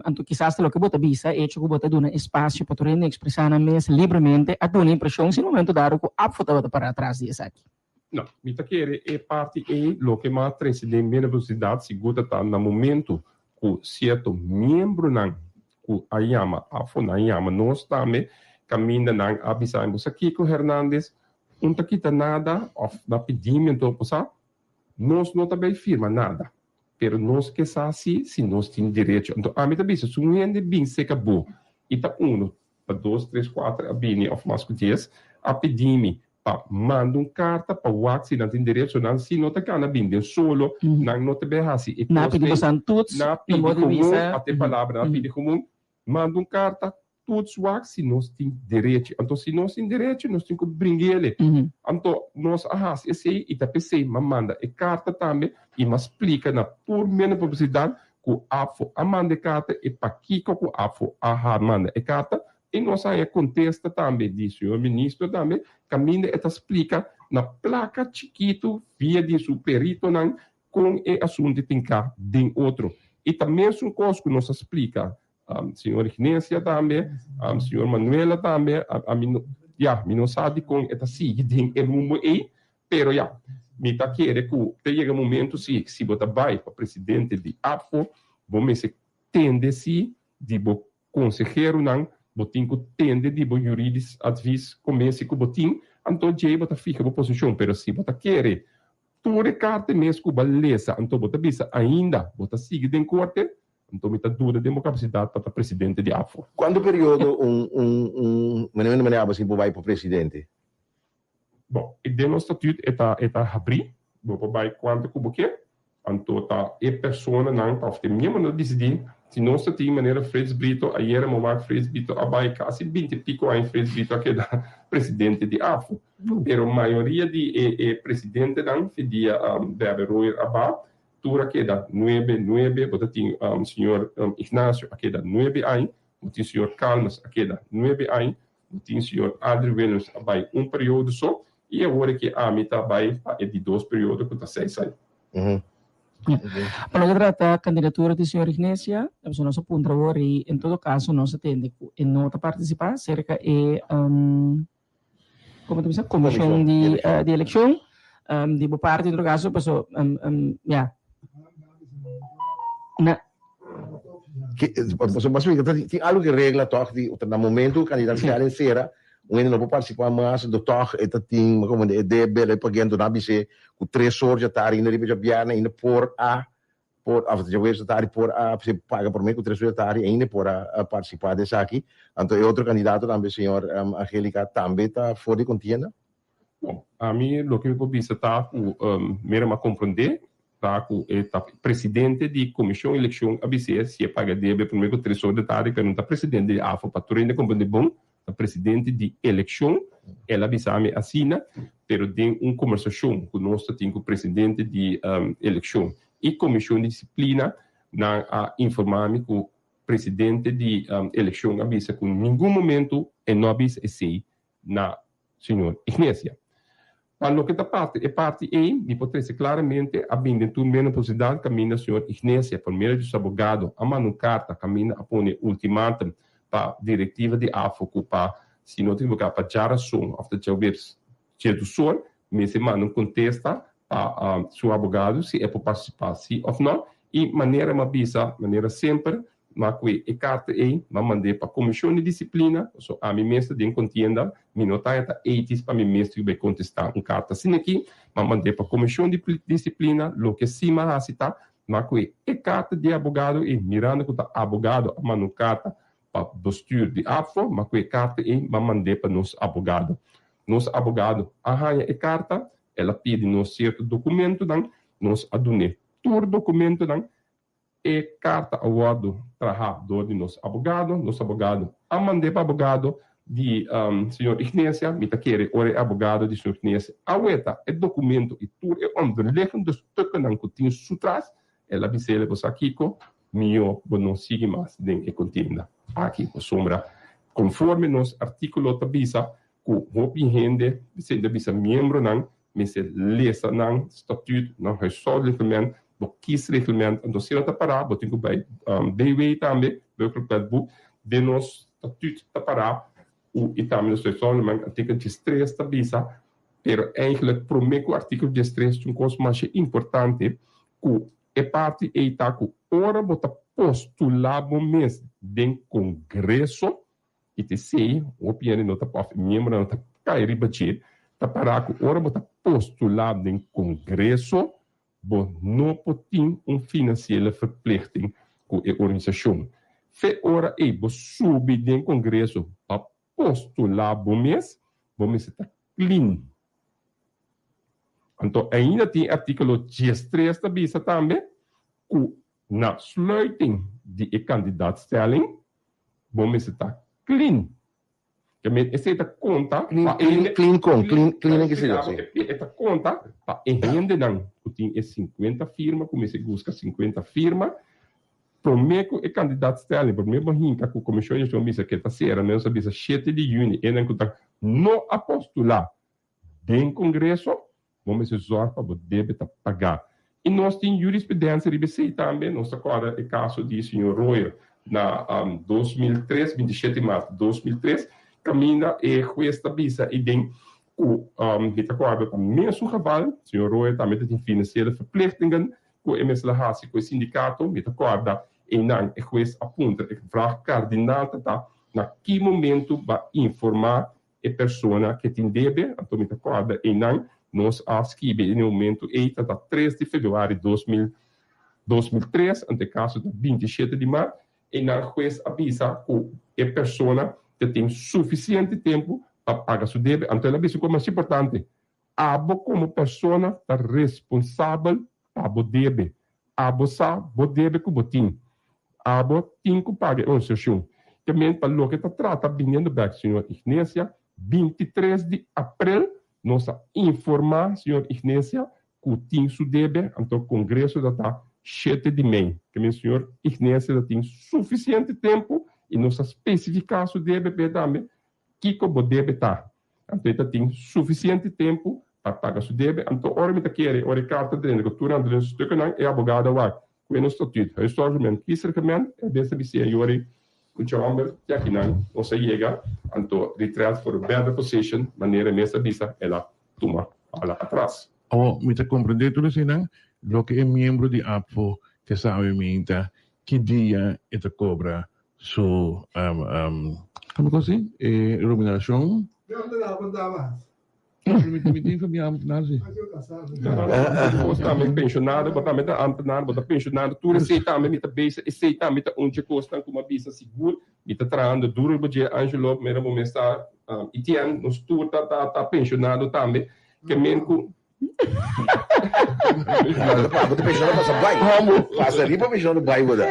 anto quizás lo que bota visa é que bota duna espaço para tornar expressar na mesa livremente a duna impressão se no momento dado que a foto para trás disso aqui. Não, me tá querendo é parte lo que mais transcende minha velocidade segura tá no momento que certo membro não que a yama a fona yama nós também caminha não avisamos aqui com Hernandes não tá quita nada da pedimento passar nós não também firma nada pero nós que sabe se nós tem direito então a mim também se um ende bem se acabou e tá 1 para 2 3 4 a bini of mais que 10 a pedime manda carta para o Wax, não tem direito, não se não está na binda solo, não te berrasi. Na pedi basan tuts, na pedi comum, até palavra, na pedi comum, manda carta, tuts Wax, nós tem direito. Então, se nós tem direito, nós temos que brincar ele. Então, nós arras esse e tá pensei, manda e carta também e mas explica na por menos publicidade que a manda carta e para que que a manda e carta e nós aí contesta também disso, o ministro também caminha e explica na placa chiquito via de superito não com o assunto tem cá de outro e também são coisas que nos explica senhor Ignacia também senhor Manuela também a mim já me não sabe com esta sigue de rumo aí pero já me tá querer que chega momento se botar vai para presidente de AFO vamos se tende se de conselheiro não botin que tende de jurídico advice comece com botin então já bota fica na posição pero se bota querer tu recarte mesmo com beleza então bota bisa ainda bota sigue em corte então me tá dura de capacidade para presidente de AFO quando período maneira assim vai para presidente bom e de nosso estatuto está abrir vou vai quanto que boque então tá e pessoa não tá tem mesmo não decidir se nós temos maneira Fred Brito, ayer mo mag Fred Brito abai quase 20 pico em Fred Brito que da presidente de AFO. Pero a maioria de presidente não fedia deve roer aba, tura que da 9, bota tem senhor Ignacio que da 9 anos, tem senhor Calmas que da 9 anos, tem senhor Adri Williams abai período só, E agora que a mim trabalha é de 2 períodos que está 6 anos. Para que trata a candidatura do senhor Ignacia, nós apontamos agora e, em todo caso, nós atendemos e não participar cerca de como tu diz, comissão de eleição, de boa parte, em todo caso, pessoal, Mas tem algo que regla toch no momento candidato que em cera ainda não pode participar mais do toch tem como de bele pagando na bise com 3 horas já tá ainda de biana ainda por já vejo tá por você paga por mim com 3 horas tá ainda por participar dessa aqui então outro candidato também senhor Angélica também tá fora de contienda. Bom, a mim o que eu vou tá com mesmo a compreender tá com tá presidente de comissão eleição ABC se paga deve primeiro 3 horas da tarde que não tá presidente de AFO para ainda compreender bom a presidente de eleição ela avisame assina pero tem conversação com nós tem com o presidente de eleição e comissão de disciplina na informar-me com o presidente de eleição avisa com nenhum momento não avisa esse na senhor Ignacia. Para o que da parte E, me pode dizer claramente, havendo tu menos possibilidade, caminha o senhor Ignacia, por meio dos abogados, a mano carta, caminha a pôr ultimátum para a diretiva de AFOCU, para, se não tem lugar para já razão, after já ver certo som, mas se mano contesta a seu abogado, se é para participar, se ou não, e maneira maneira sempre, mas que a carta aí, mas mandei para a comissão de disciplina, a mim mesmo de contienda, me notar está 80 para mim mesmo que vai contestar uma carta assim aqui, mas mandei para a comissão de disciplina, lo que cima a citar, mas que a carta de abogado e mirando que o abogado a mano carta para postura de AFO, mas que a carta aí, mas mandei para nos abogado arranha a carta, ela pede nos certo documento, nós adune todo documento, e carta award trabajador de nosso abogado a mandei para abogado de senhor Ignacia me querer ora abogado de senhor Ignacia aweta é documento e tudo é underleggen dos stukken dan que sutras ela bisele você aqui com mio não sigue mais den que contienda aqui com sombra conforme nos artículo tabisa com hopi rende sendo bisa membro nan me se lesa nan estatuto não huishoudelijk do kiesreglement en dossier te parar, botem que vai BW também, burgerlijk boek, de nos statuut te parar, e também nos reglement artikel 13 te bisa, pero eigenlijk prometo artikel 13 um coisa mais importante, que é parte e tá que ora bota postulado mesmo dentro congresso, e te sei, opinião não tá para membro não tá cair budget, tá parar que ora bota postulado dentro congresso bom, não pode financeira verplichting com a organização. Fe ora e bo subir dentro do congresso a postular bom mês está clean. Então, ainda tem artículo 13 da bisa também, que na sluiting de candidaatstelling, bom está clean. Esse é conta clean que se diz. Essa conta para rende não, tem 50 firmas, como se busca 50 firmas, prometo o candidato stelling, por mesmo hinca com a comissão de justiça que está sendo, não sabia 7 de junho, e não conta não a postular dentro do congresso, vamos usar para poder pagar. E nós temos jurisprudência de BC também, nós agora é caso de senhor Royer na 2003, 27 de março de 2003, caminha e juiz da bisa e tem o acordo também o cavalo, senhor Roy também tem financeira verplichtingen com o MSLH com o sindicato, me acorda e não o juiz aponta e vraag cardinal tá na que momento vai informar a pessoa que tem deve, então me acorda e não nós escreve no momento e tá 3 de fevereiro de 2003, ante caso de 27 de março, e na juiz avisa que a pessoa que tem suficiente tempo para pagar seu débito. Então, ela disse que é mais importante. Abo, como pessoa, está responsável para o débito. Abo sabe o débito que botim. Abo tem que pagar a organização. Também, para o que está tratando, vindo back, senhor Ignacia, 23 de abril, nós informar, senhor Ignacia, que tem seu débito. Então, o Congresso está 7 de maio. Que o senhor Ignacia tem suficiente tempo e nós especificar o DBP também, que como deve estar. então tem suficiente tempo para pagar sua débito. Então, ora me quer, ora carta de cultura, André Stuck é abogado vai. Com o estatuto, o estatuto, que se recomenda, é dessa vicia, e ora o chamber, já que não, você chega, então, retreat for a better position, maneira nessa visa, ela toma para atrás. Oh, me compreender tudo assim, não? Lo que é membro de APFO, que sabe minta, que dia é te cobra su, como assim? Remuneração? Também pensionado, também antenado, pensionado, tudo isso também me base, esse também onde custa com uma visa seguro, me trando duro porque Angelo mesmo momento está e tinha nos tudo tá pensionado também, que mesmo Você pensionado passa vai. Como? Passa ali para pensionado vai você.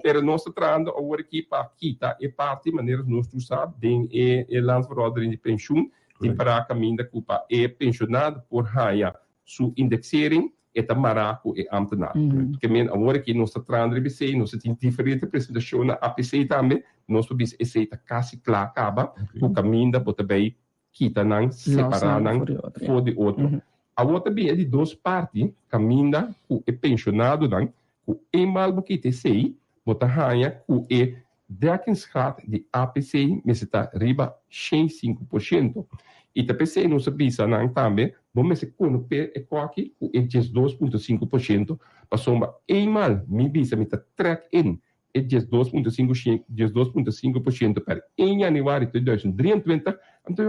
Pero nós trando agora aqui para quita e parte maneira nós tu sabe, tem e landsverordening de pensioen die para caminho da culpa é pensionado por raia sua indexering é tamaraco e amtenado. Que men agora que nós trando BC nós tem diferente apresentação na APC também nós podemos aceita quase claro acaba o caminho da bota bem kita nang separar nang for de outro. A outra bem é de duas partes, caminha com é pensionado nang com é mal que te sei, bota raia com é dekkingsgraad de APC mas está riba 105%. E a PC não sabe se não também, vamos se quando per é aqui com é 2.5%, passou uma é mal, me bisa me está track in é 2.5% para em janeiro de 2023, então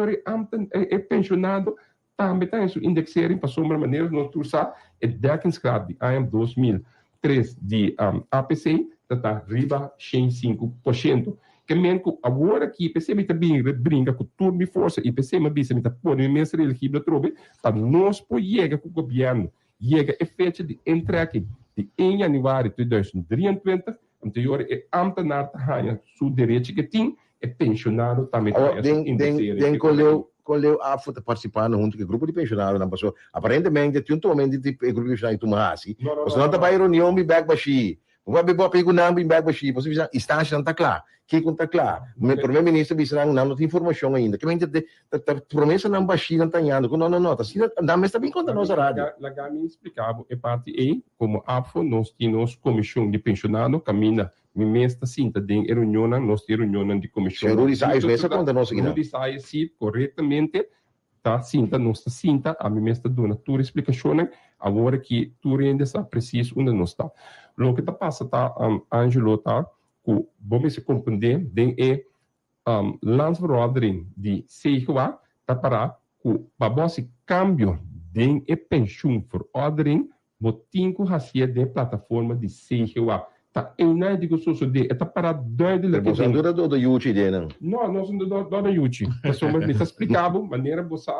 é pensionado, também tem sua indexering, passou uma maneira, nós tursa é dekkingsgraad de AM 2003 de APC, está riba 105%. Que mesmo agora que IPC me também brinca com turno de força, IPC me bisa me está pondo em mesa elegível trobe, tá nós por chega com o governo, chega é feita de entrega de em janeiro de 2023, anterior é amtenar tahanha seu direito que tem é pensionado também tem colheu a foto participando junto com o grupo de pensionados na pessoa aparentemente tem um momento de grupo de pensionados tomasi você não tá para reunião me back baixi vai beber pego não me back baixi você já está não tá claro que conta claro o primeiro-ministro disse não tem informação ainda que mente promessa não baixi não tá indo não assim não mas também conta nossa rádio lá me explicava é parte e como AFO nós temos comissão de pensionado caminha me mesta sinta de reunião nós temos reunião de comissão Rudi sai essa conta nossa Rudi sai sim corretamente tá sinta nossa sinta a me mesta dona tua explicação agora que tu ainda está preciso onde nós está o que tá passa tá Angelo tá que vamos se compreender de landsverordening de CGA tá para que para esse cambio de pensioenverordening botin que hacia de plataforma de CGA tá em nada de que de tá para doido que tem do Yuchi de não nós não do Yuchi só mas me explicava maneira você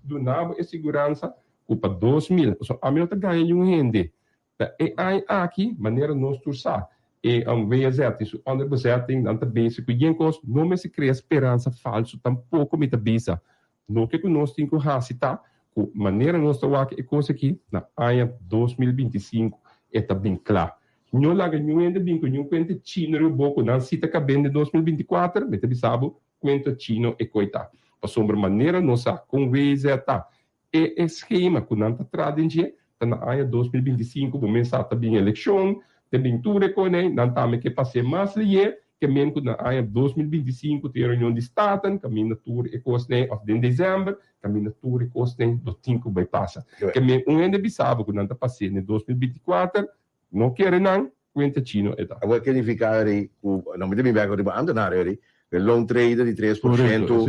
do nabo e segurança que para 2000 só a minha tá ganhando um rende é aqui maneira nós turçar e bezetting, so onder bezetting, dan te bezig com jenkos, não me se cria esperança falso, tampouco me te bisa. No que nós temos que racita, com maneira nós estamos aqui, coisa aqui, na AIA 2025, está bem claro. Não laga nenhum ainda bem com nenhum quente chino e boco, não cita que bem de 2024, me te bisabo, quente chino e coita. Passou uma maneira nossa, com vezeta, e esquema, com não está tradindo, na AIA 2025, o mensagem está bem eleição, também tudo reconhece, não também que passei mais lié, que mesmo na ano 2025 tem a reunião de Estado, caminho tudo reconhece, em dezembro, caminho tudo reconhece, do 5 vai passar. Que mesmo ainda bisava que não está passando em 2024, não quer não, quente chino é tá. Agora que ficar aí, não me deve agora para andar aí, o long trade de 3%, o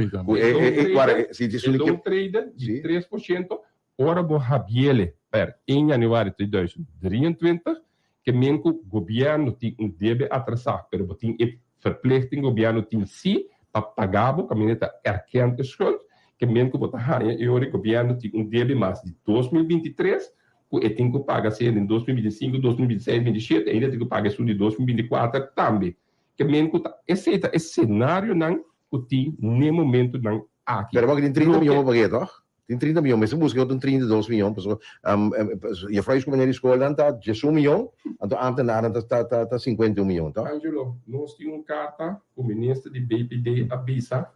long trade de 3%, ora vou rabiele per em janeiro de 2023, que mesmo o governo tem deve atrasar, mas tem verplichting, o governo tem sim para pagar o caminho da erkende schuld, que mesmo que o governo tem deve mais de 2023, que tem que pagar se em 2025, 2026, 2027, ainda tem que pagar isso de 2024 também. Que mesmo que esse cenário não tem nem momento não aqui. Mas tem 30 milhões para quê, tem 30 milhões, mas se busca outro 32 milhões, e a frase como a escola está 18 milhões, então antes está 51 milhões, tá? Angelo, nós temos carta, o ministro de BPD avisa,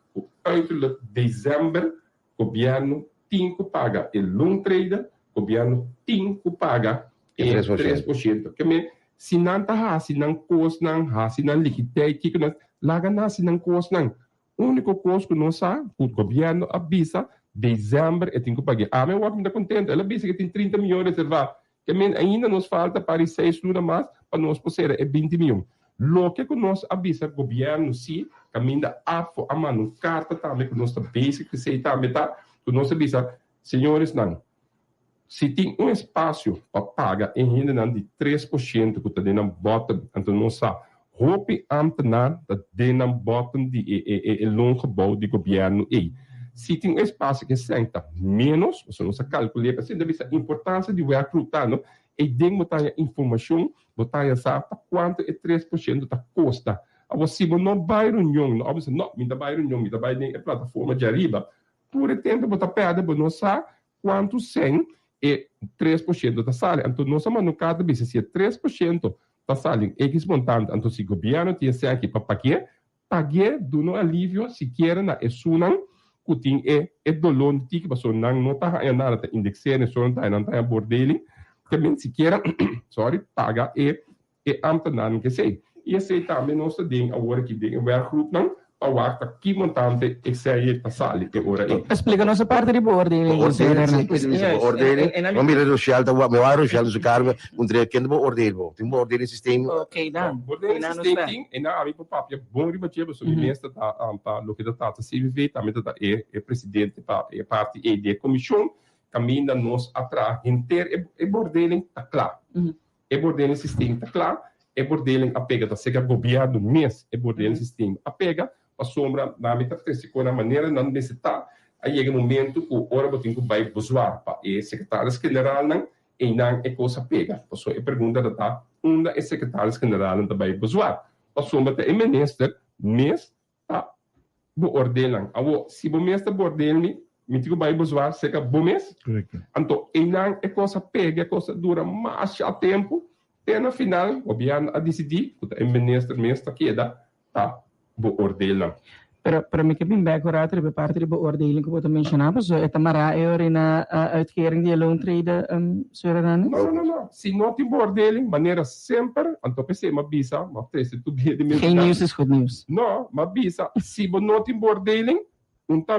uiterlijk december, governo 5 paga e long trader, governo 5 paga e 3%. Kami, sinanta ha, sinang cost ng ha, sinang liquidez, kiko laga na sinang cost ng. Único costo que nós sabemos, o governo avisa, dezembro e 5 paga. A minha work me contente, ela avisa que tem 30 milhões reservados. Kami, ainda nos falta para 6 lunas mais, para nós poder 20 milhões. Lo que nós avisa, governo, sim, kami da afo, a mano, carta também, que nós está basic, que sei também, tá, que nós avisa, senhores, não. Se tem espaço para pagar, ainda não de 3%, que está dentro da bottom, então nós sabemos, hoop ambtenaar dat de bottom die loongebouw die governo é. Se tem espaço que senta menos, você não se calcula, assim deve ser a importância de recrutar, não? E tem muita informação, muita sabe quanto é 3% da custa. Agora se você não vai reunião, não, você não, me dá vai reunião, me dá vai na plataforma de arriba, por tempo você perde, você não sabe quanto sem é 3% da sala. Então nós somos no caso de se é 3% passarem X montante, então se o governo tem aqui para pagar do no alívio sequer na esunan, que tem dolor de que você não está nada indexando, só não está bordeling, também sequer, paga amtenaar que sei. E esse também nós temos agora que tem werkgroep não, para que montante é que passar que ora é. Explica-nos a parte de bordeling. Bordeling, não me redo shelter, me vai shelter su carga, tre que não bordeling, tem bordeling sistema. Ok, dan. Bordeling sistema tem, e na amigo papia bom riba chega sobre mestre da para lo que da tata CVV também da presidente para parte e de comissão caminha nos atrás inteiro e bordeling tá claro. E bordeling sistema tá claro, e bordeling a pega da seca governo mês, e bordeling sistema a pega a sombra na mitad se com a maneira não necessita aí chega momento que o hora botinho vai buscar para e secretário geral não e não é coisa pega passou e pergunta da tá é secretário geral não vai buscar a sombra é ministro mês tá bordelang awo se o mês tá bordeling me digo vai buscar seca bom mês então e não é coisa pega coisa dura mais a tempo e no final o governo a decidir que o ministro mês tá queda tá beoordelen. Pero me heb een bijgeraad bij parte de beoordeling que você mencionava, so é tamara é na uitkering die loontrede Suriname? Não. Se não tem beoordeling, maneira sempre, então pensei, mas bisa, mas se tu vê de mim. Geen nieuws is goed nieuws. Não, mas bisa, se não tem beoordeling,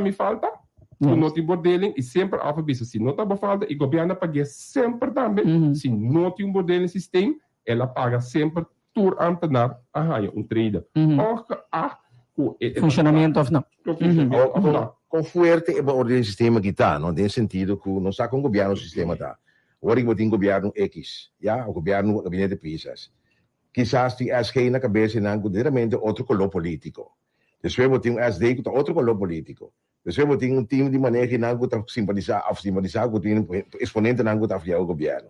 me falta. Se não tem beoordeling, e sempre af bisa. Se não tem falta, e o governo paga sempre também. Se não tem beoordeling sistema, ela paga sempre tur ambtenaar trade. Funcionamento of não. Com fuerte é o sistema que está, não tem sentido que não está com o governo o sistema está. Agora que tem governo X, o governo gabinete de pisas. Quizás tem SG na cabeça não diretamente outro color político. Depois tem SD que outro color político. Depois tem time de maneira que não está simpatizar com o exponente não está a o governo.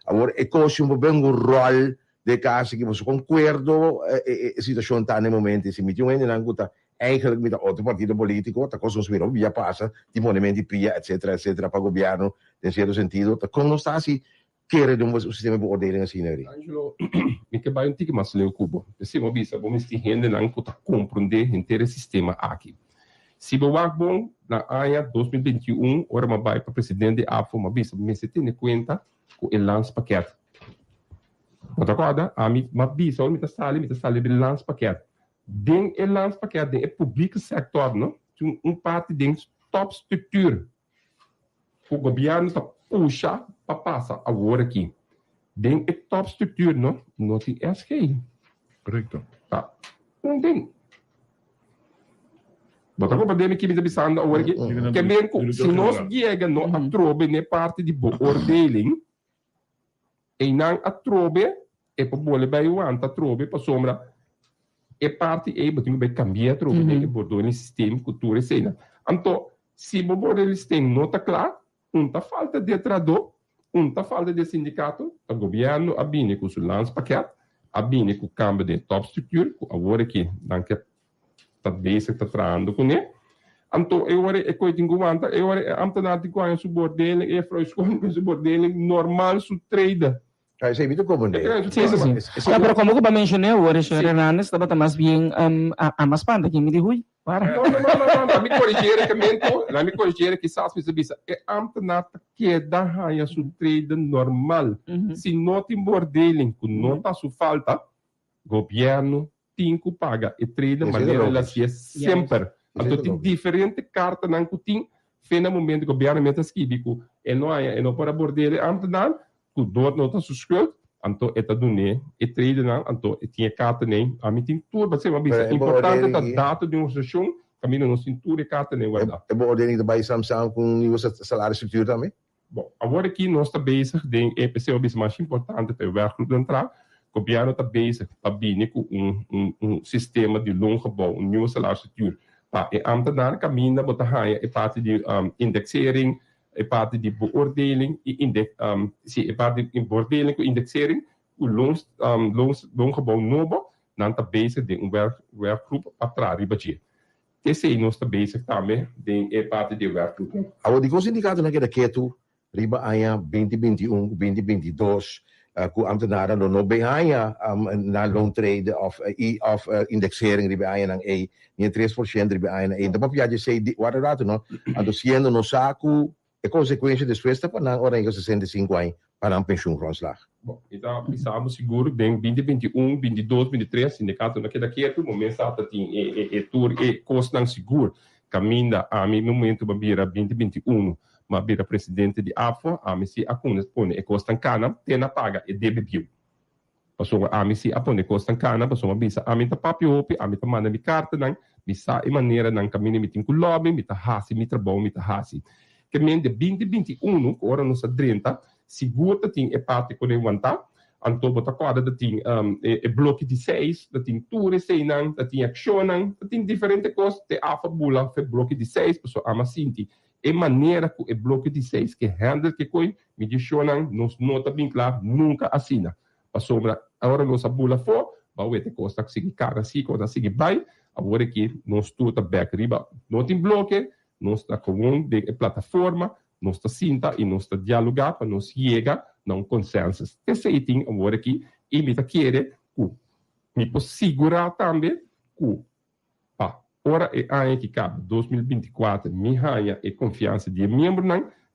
Agora é coisa bem um rol de caso que você concordo a situação está no momento se me diz ainda não está eigenlijk met outro partido político está coisa que não via passa de movimento pia etc para o governo em certo sentido está como está assim querer um sistema de beoordeling assim né Angelo me que vai tique mas leu cubo se mo bisa vamos te rende não está compreender inteiro sistema aqui se o bom na área 2021 ora ma vai para presidente afo ma bisa me se tem conta com o lance paquete. Outra coisa, a minha bisa, me sale de lançpaquete. Den o lançpaquete é público sector, não? Tem parte de top estrutura. O governo está puxa para passar agora aqui. Den o top estrutura, não tem SG. Correto. Tá. Não tem. Bota com pandemia que me está pensando agora aqui. Que mesmo se nós chegamos a trobe na parte de beoordeling, e não a trobe e para bolle bij u aan te trobe para sombra e parte e betinho bij cambiar trobe e bordo no sistema cultura e cena então se o bordo no sistema não está claro tá falta de trado tá falta de sindicato o governo abine com o lance paquete abine com o cambio de top structure agora que não que está basic está trando com ele então eu agora é coisa inguanta eu agora ambtenaar de qual é o bordeling e freuscon com o bordeling normal su trader. Saya itu komponen. Sim. Pero como que mencionei, o Renanes estava mais bem a mais panda que me dihui. Não. Laat me corrigeren que sabe se bisa. É ambtenaar que dá a sua trade normal. Se não tem bordeling, que não tá sua falta, governo tem que pagar e trade de maneira ela se sempre. Então tem diferente carta não que tem. Fena momento que o governo meta esquibico e não para bordele ambtenaar, que dood não tá suscrito. Anto eta dune e trade não anto tinha carta nem a mim tem tudo mas é importante a data de uma sessão caminho não cintura e carta nem guarda é bom de daí samsung com nível salário estrutura também bom agora aqui nós está bezig de EPC o mais importante para o werkgroep entrar o governo está bezig para vir com sistema de longo bom nível salário estrutura para e ambtenaar caminho botar raia e parte de indexering e parte de beoordeling e parte de beoordeling e indexering o loongebouw novo não está bezig de werkgroep para trás budget. Esse não está bezig também de parte de werkgroep. Agora digo sindicato naquele quieto riba aia 2021 2022 ku ambtenaren no bem aia na loan trade of indexering riba aia nang a ni 3% riba aia na a. Dapat piaje sei wala rato no ando siendo no saco e consequência depois está para não hora em 65 anos para não pensão grondslag. Bom, então precisamos seguro bem 2021, 22, 23 sindicato naquele quieto momento está tem tour e cost não seguro caminha a mim momento para vir 2021 mas vir presidente de AFO a mim se acunas põe e cost cana tem na paga e debe biu. Passou a mim se apone cost cana passou a bisa a mim tá papio a mim tá manda mi carta não bisa e maneira não caminha me tem com lobby me tá hasi me trabalho me tá hasi que men de 2021 ora nos 30 seguro tem parte com o vanta anto bota corda da tem bloco de 6 da tem tour sei não da tem action não da tem diferente coisas de afabula fe bloco de 6 pessoa ama sinti e maneira que o bloco de 6 que handle que coi me diciona nos nota bem claro nunca assina passou agora nos abula for vai ter costa que sigue cara assim coisa sigue vai agora que nos tudo back riba não tem bloco nós está comum de plataforma, nós está cinta e nós está dialogar para nós chegar a consenso. Esse aí tem agora aqui e me está querer que me posso segurar também que a hora é ano que cabe 2024 me raia e confiança de membro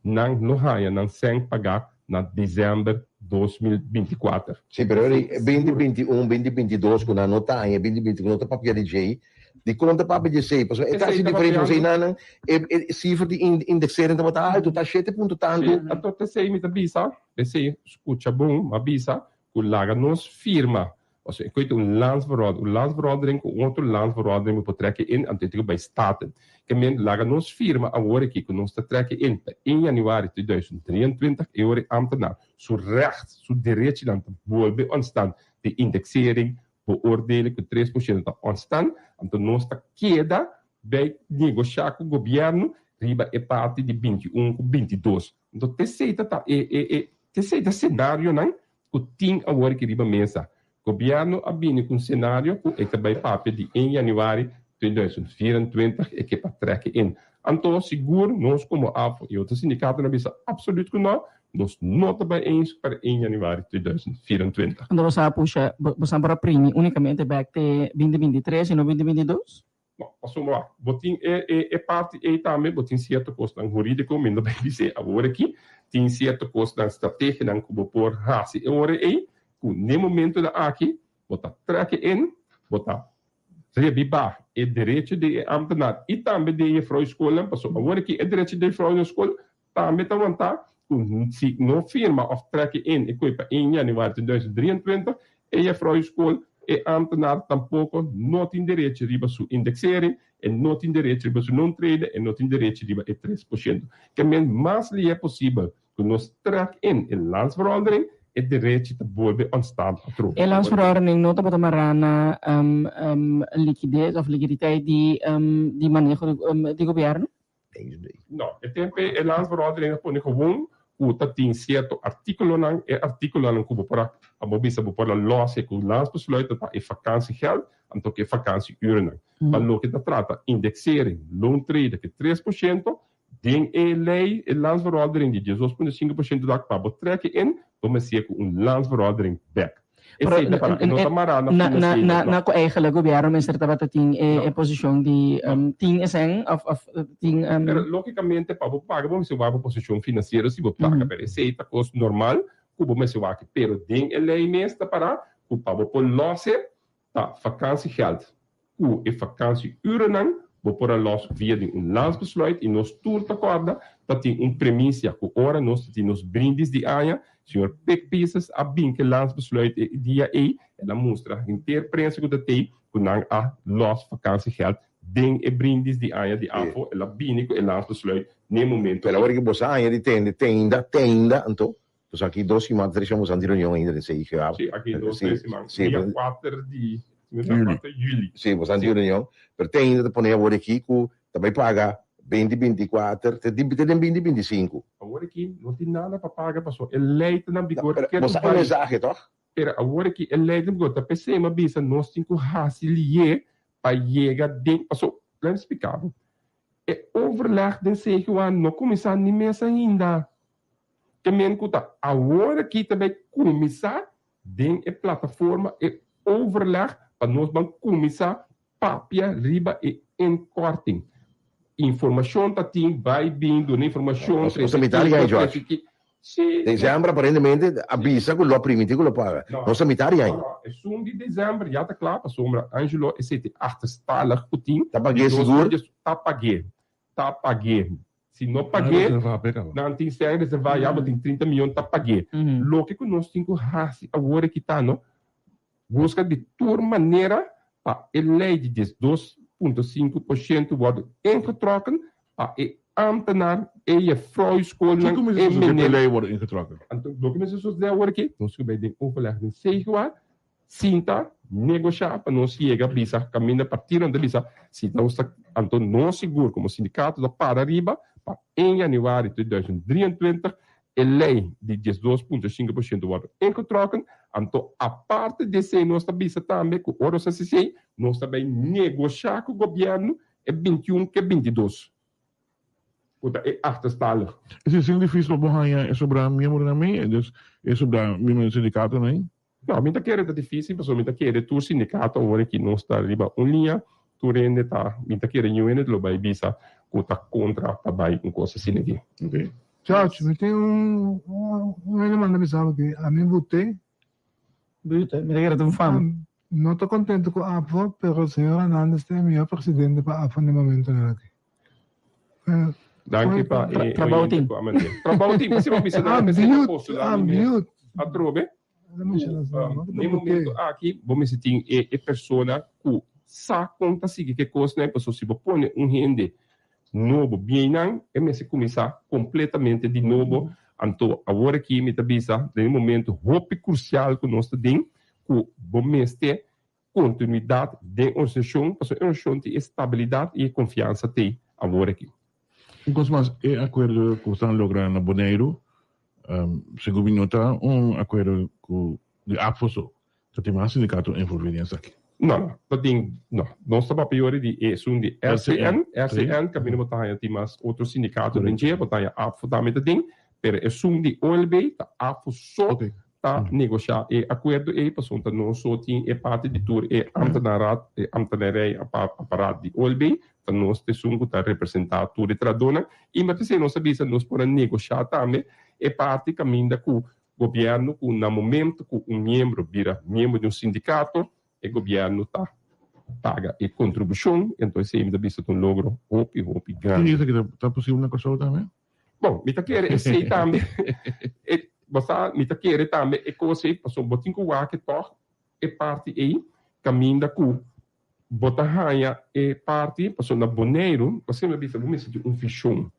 não raia não sem pagar na dezembro 2024. Sim, pero 2021, 2022 quando a nota em 2021 nota papel de J de conta para dizer, porque é assim diferente você não é cifra de indexering também tá alto, tá 7 ponto tanto. Então você me avisa, você escuta bom, me avisa, que lá nos firma, ou seja, que landsverordening, outro landsverordening moet trekken in, en dit bij staten. Que men lá nos firma agora que nós está trekken in, em januari 2023, e ore ambtenaar, zo recht, zo direito dan te volgen ontstaan, de indexering, beoordeling que 3% está ontstaan, então nós está queda bij negociar com o governo riba é parte de 21 com 22. Então terceiro cenário não que tem agora que riba mesa. O governo abine com cenário que é que vai papel de em januário 2024 é que para treque in. Então seguro nós como AFO e outros sindicatos na bisa absoluto que nós não também eens para em januário 2024. Então você puxa para primi unicamente back de 2023 e não 2022? Bom, passamos lá. Botin é parte e também botin certo custo jurídico, mas não bem dizer agora aqui tem certo custo na estratégia não como por raça e agora aí no momento da aqui botar track in botar rebibar é direito de ambtenaar e também de vrouw escola passou agora aqui é direito de vrouw escola também tá vantar se não firma of track in e coisa em januário de 2023 e a vrouw escola e ambtenaar tampouco não tem direito de riba sua indexering e não tem direito de riba sua não trade e não tem direito de riba e 3%. Que men mais lhe é possível que nós track in e landsverordening e direito de volver ontstaan. E landsverordening não está para na liquidez of liquiditeit de manejo de governo? Não, o tempo é landsverordening põe gewoon o tem certo artigo não é artigo não como para a mobisa para losse com landsbesluit dat é vakantiegeld en ook é vakantieuren. Maar lo que trata indexering, loontrede que 3%, tem lei e landsverordening de 18,5% da para betrekken in, dan is zeker een landsverordening back. Esse para não tamará na ko eigenlijk gobyerno men serta bata ting e posisyon di ting eseng of ting Pero logicamente para pagar vamos se uma posição financeira se você paga para receita custo normal cubo men se vai pero ding lei mesta para o para por losse tá vakansiegeld o e vakansieuren vou por a los via de landsbesluit e nos toertekorda dat die premissa que ora nós temos brindes de aia senhor pekpisas a binke landsbesluit dia ela mostra inteiro preço que tem com a los vakansiegeld ding e brindes de aia de afo ela binico e landsbesluit nem momento Pela hora que você aia de tenda então então aqui 2 semanas deixamos a reunião ainda de sei que sim aqui 2 semanas dia 4 de Juli. Sim, você tem reunião, mas tem ainda de pôr agora aqui que também paga 2024, tem 2025. Agora aqui não tem nada para pagar, passou. É lei na vigor. Você é mensagem, toch? Pero agora aqui é lei na vigor. Tá pensei, mas bisa nós temos que facilitar para chegar dentro. Passou, lá explicava. É overleg de sei que o não começar nem mesa ainda. Que men kuta agora aqui também começar dentro a plataforma é overleg para nós vamos começar papia riba e encorting. Informação tá tem vai vindo, informação. Nossa metade aí, Jorge. Dezembro aparentemente avisa que o primitivo lo paga. Nossa metade aí. É sum de dezembro já tá claro, a sombra Angelo é sete achterstalig putin. Tá paguei seguro? Tá paguei. Se não paguei, não tem série você vai já tem 30 milhões tá paguei. Lógico que nós temos que raci agora que tá, não? Busca de toda maneira para a lei de 2,5% worden ingetrokken para a ambtenaar en je vrouwscholing en meneer. Lei worden ingetrokken. En de documenten zoals dat worden gekeken, dan zullen wij de overleg in Zeegewaar, Sinta, negociar para nós chegar a bisa, caminho a partir da bisa, se não está, então não seguro como sindicato da Parariba, para em januário de 2023, a lei de 12,5% wordt ingetrokken. Então, a parte desse nossa bisa também, com o OCC, nós também negociar com o governo é 21 que 22. É achterstalig. Is het difícil para você sobre a minha também? É sobre a minha sindicato, não é? Não, minha querer é difícil, mas minha querer tu sindicato agora que não está riba linha, tu rende tá, minha querer não é do vai bisa, que tá contra para com coisa assim aqui. Ok. Jorge, me tem elemento de sabe que a mim votei. Me quero ter fama. Não estou contente com a AFO, mas o senhor Hernandes é meu presidente para a AFO no momento. Danke para trabalho team. Trabalho team, você vai precisar de posto lá. Mute. A trobe. No momento aqui, vamos ter a pessoa que sa conta seguir que coisa, né? Pessoa se põe rende novo bem não, é mas começar completamente de novo. Então, agora aqui me tabisa, no momento hope crucial que nós temos, que vamos ter continuidade de organização, para a organização ter estabilidade e confiança ter agora aqui. Enquanto mais é acordo que estão logrando na Boneiro, segundo o está acordo com de AFOSO, que tem mais sindicato envolvido aqui. Não, não está pior de de RCN, que a botar tem mais outro sindicato de dia, botar a AFO também tem, pero é de OLB, tá AFOSO, tá negociar e acordo e passou tá não só tem parte de tour e ambtenarai aparato de OLB, tá nós te sungo tá representar tour de tradona e mas se nós sabia nós por negociar também é parte caminho com o governo com no momento com membro vira membro de sindicato o governo tá paga e contribuição, então se ainda vista um logro hope grande. E isso que tá possível na coisa também? Bom, me tá querer sei também. Basta me tá querer também e coisa passou botin com o que toch e parte aí caminho com bota raia e parte passou na Boneiro, você me vista vamos dizer fichão.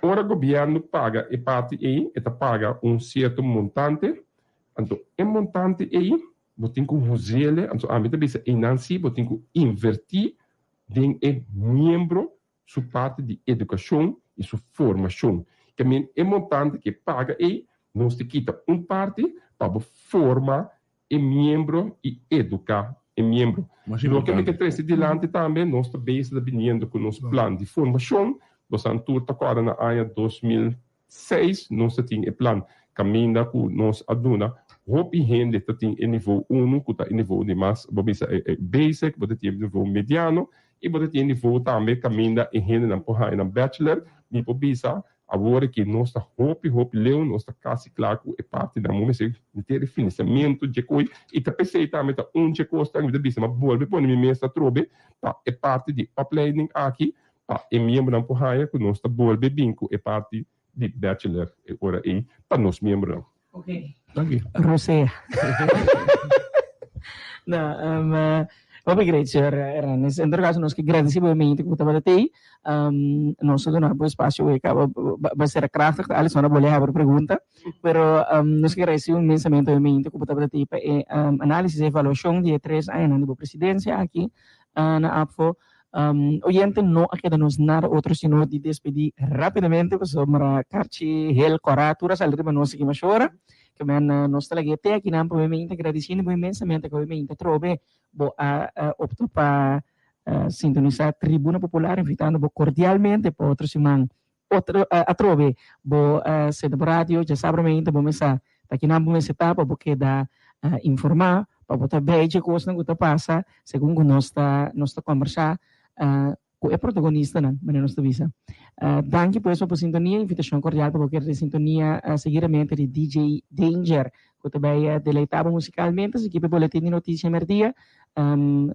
Ora o governo paga e parte aí, e tá paga certo montante, então é montante aí botin com rosele, então a meta bisa inansi botin com invertir em membro sua parte de educação e sua formação. Que é montante que paga aí, nós te quita parte para formar membro e educar membro. Lo que me traz adiante também, nós também estamos vindo com nosso plano de formação, nós estamos agora na ano 2006, nós temos o plano caminho com nós aduna hopi gente dat in niveau 1, kuta in niveau de mas, bobisa basic, botet in niveau mediano, e botet in niveau também caminda em gente na porra em bachelor, mi bobisa agora que nós está hopi leu, nós está quase claro que é parte da momento de ter financiamento de coisa e tá pensei também tá onde custa de bisa, mas volve pôr minha mesa trobe, tá é parte de upleiding aqui, tá é membro da porra que nós está volve binco é parte de bachelor agora aí para nós membro. Okay. Dank u. Rosé. Nou, obrigado, senhor Ernest. Em todo caso, nós que agradecemos que você tem. Nós damos um espaço vai ser krachtig. Alles van boleh hebben pergunta. Pero nós que agradecemos imensamente que você tem para análise e avaliação de 3 anos da presidência aqui na APFO. Oyente não queda nos nada outro sino de despedir rapidamente sobre carchi hel coratura salir para nós que mais chora que men nós talagi até aqui na movimento agradecendo imensamente que o movimento trobe optou para sintonizar Tribuna Popular invitando cordialmente para outro semana a trobe bo se do rádio já sabe movimento bom mesa aqui na movimento etapa porque dá informar para botar bem de coisa que está passa segundo nós está conversar com o protagonista na maneira nossa visa. Danke por sua sintonia, invitação cordial para qualquer sintonia seguidamente de DJ Danger, que também deleitava musicalmente, essa equipe boletim de notícia merdia.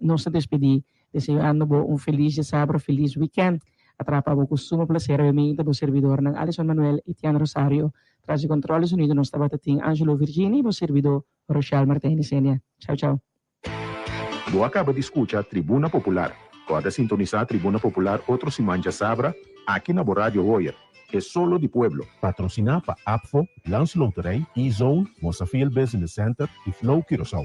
Nós se despedir, desejando feliz de sábado, feliz weekend. Atrapa com suma prazer, obviamente, o servidor ng Alison Manuel e Tian Rosario. Tras de controles unidos, nós estava tem Angelo Virgini e o servidor Rochelle Martínez Senia. Tchau, tchau. Você acaba de escutar Tribuna Popular. Pode sintonizar Tribuna Popular outro semana sabra aqui na Rádio Royer. É solo de pueblo. Patrocinar para APFO, Lance Loterij, E-Zone, Mozafil Business Center e Flow Curaçao.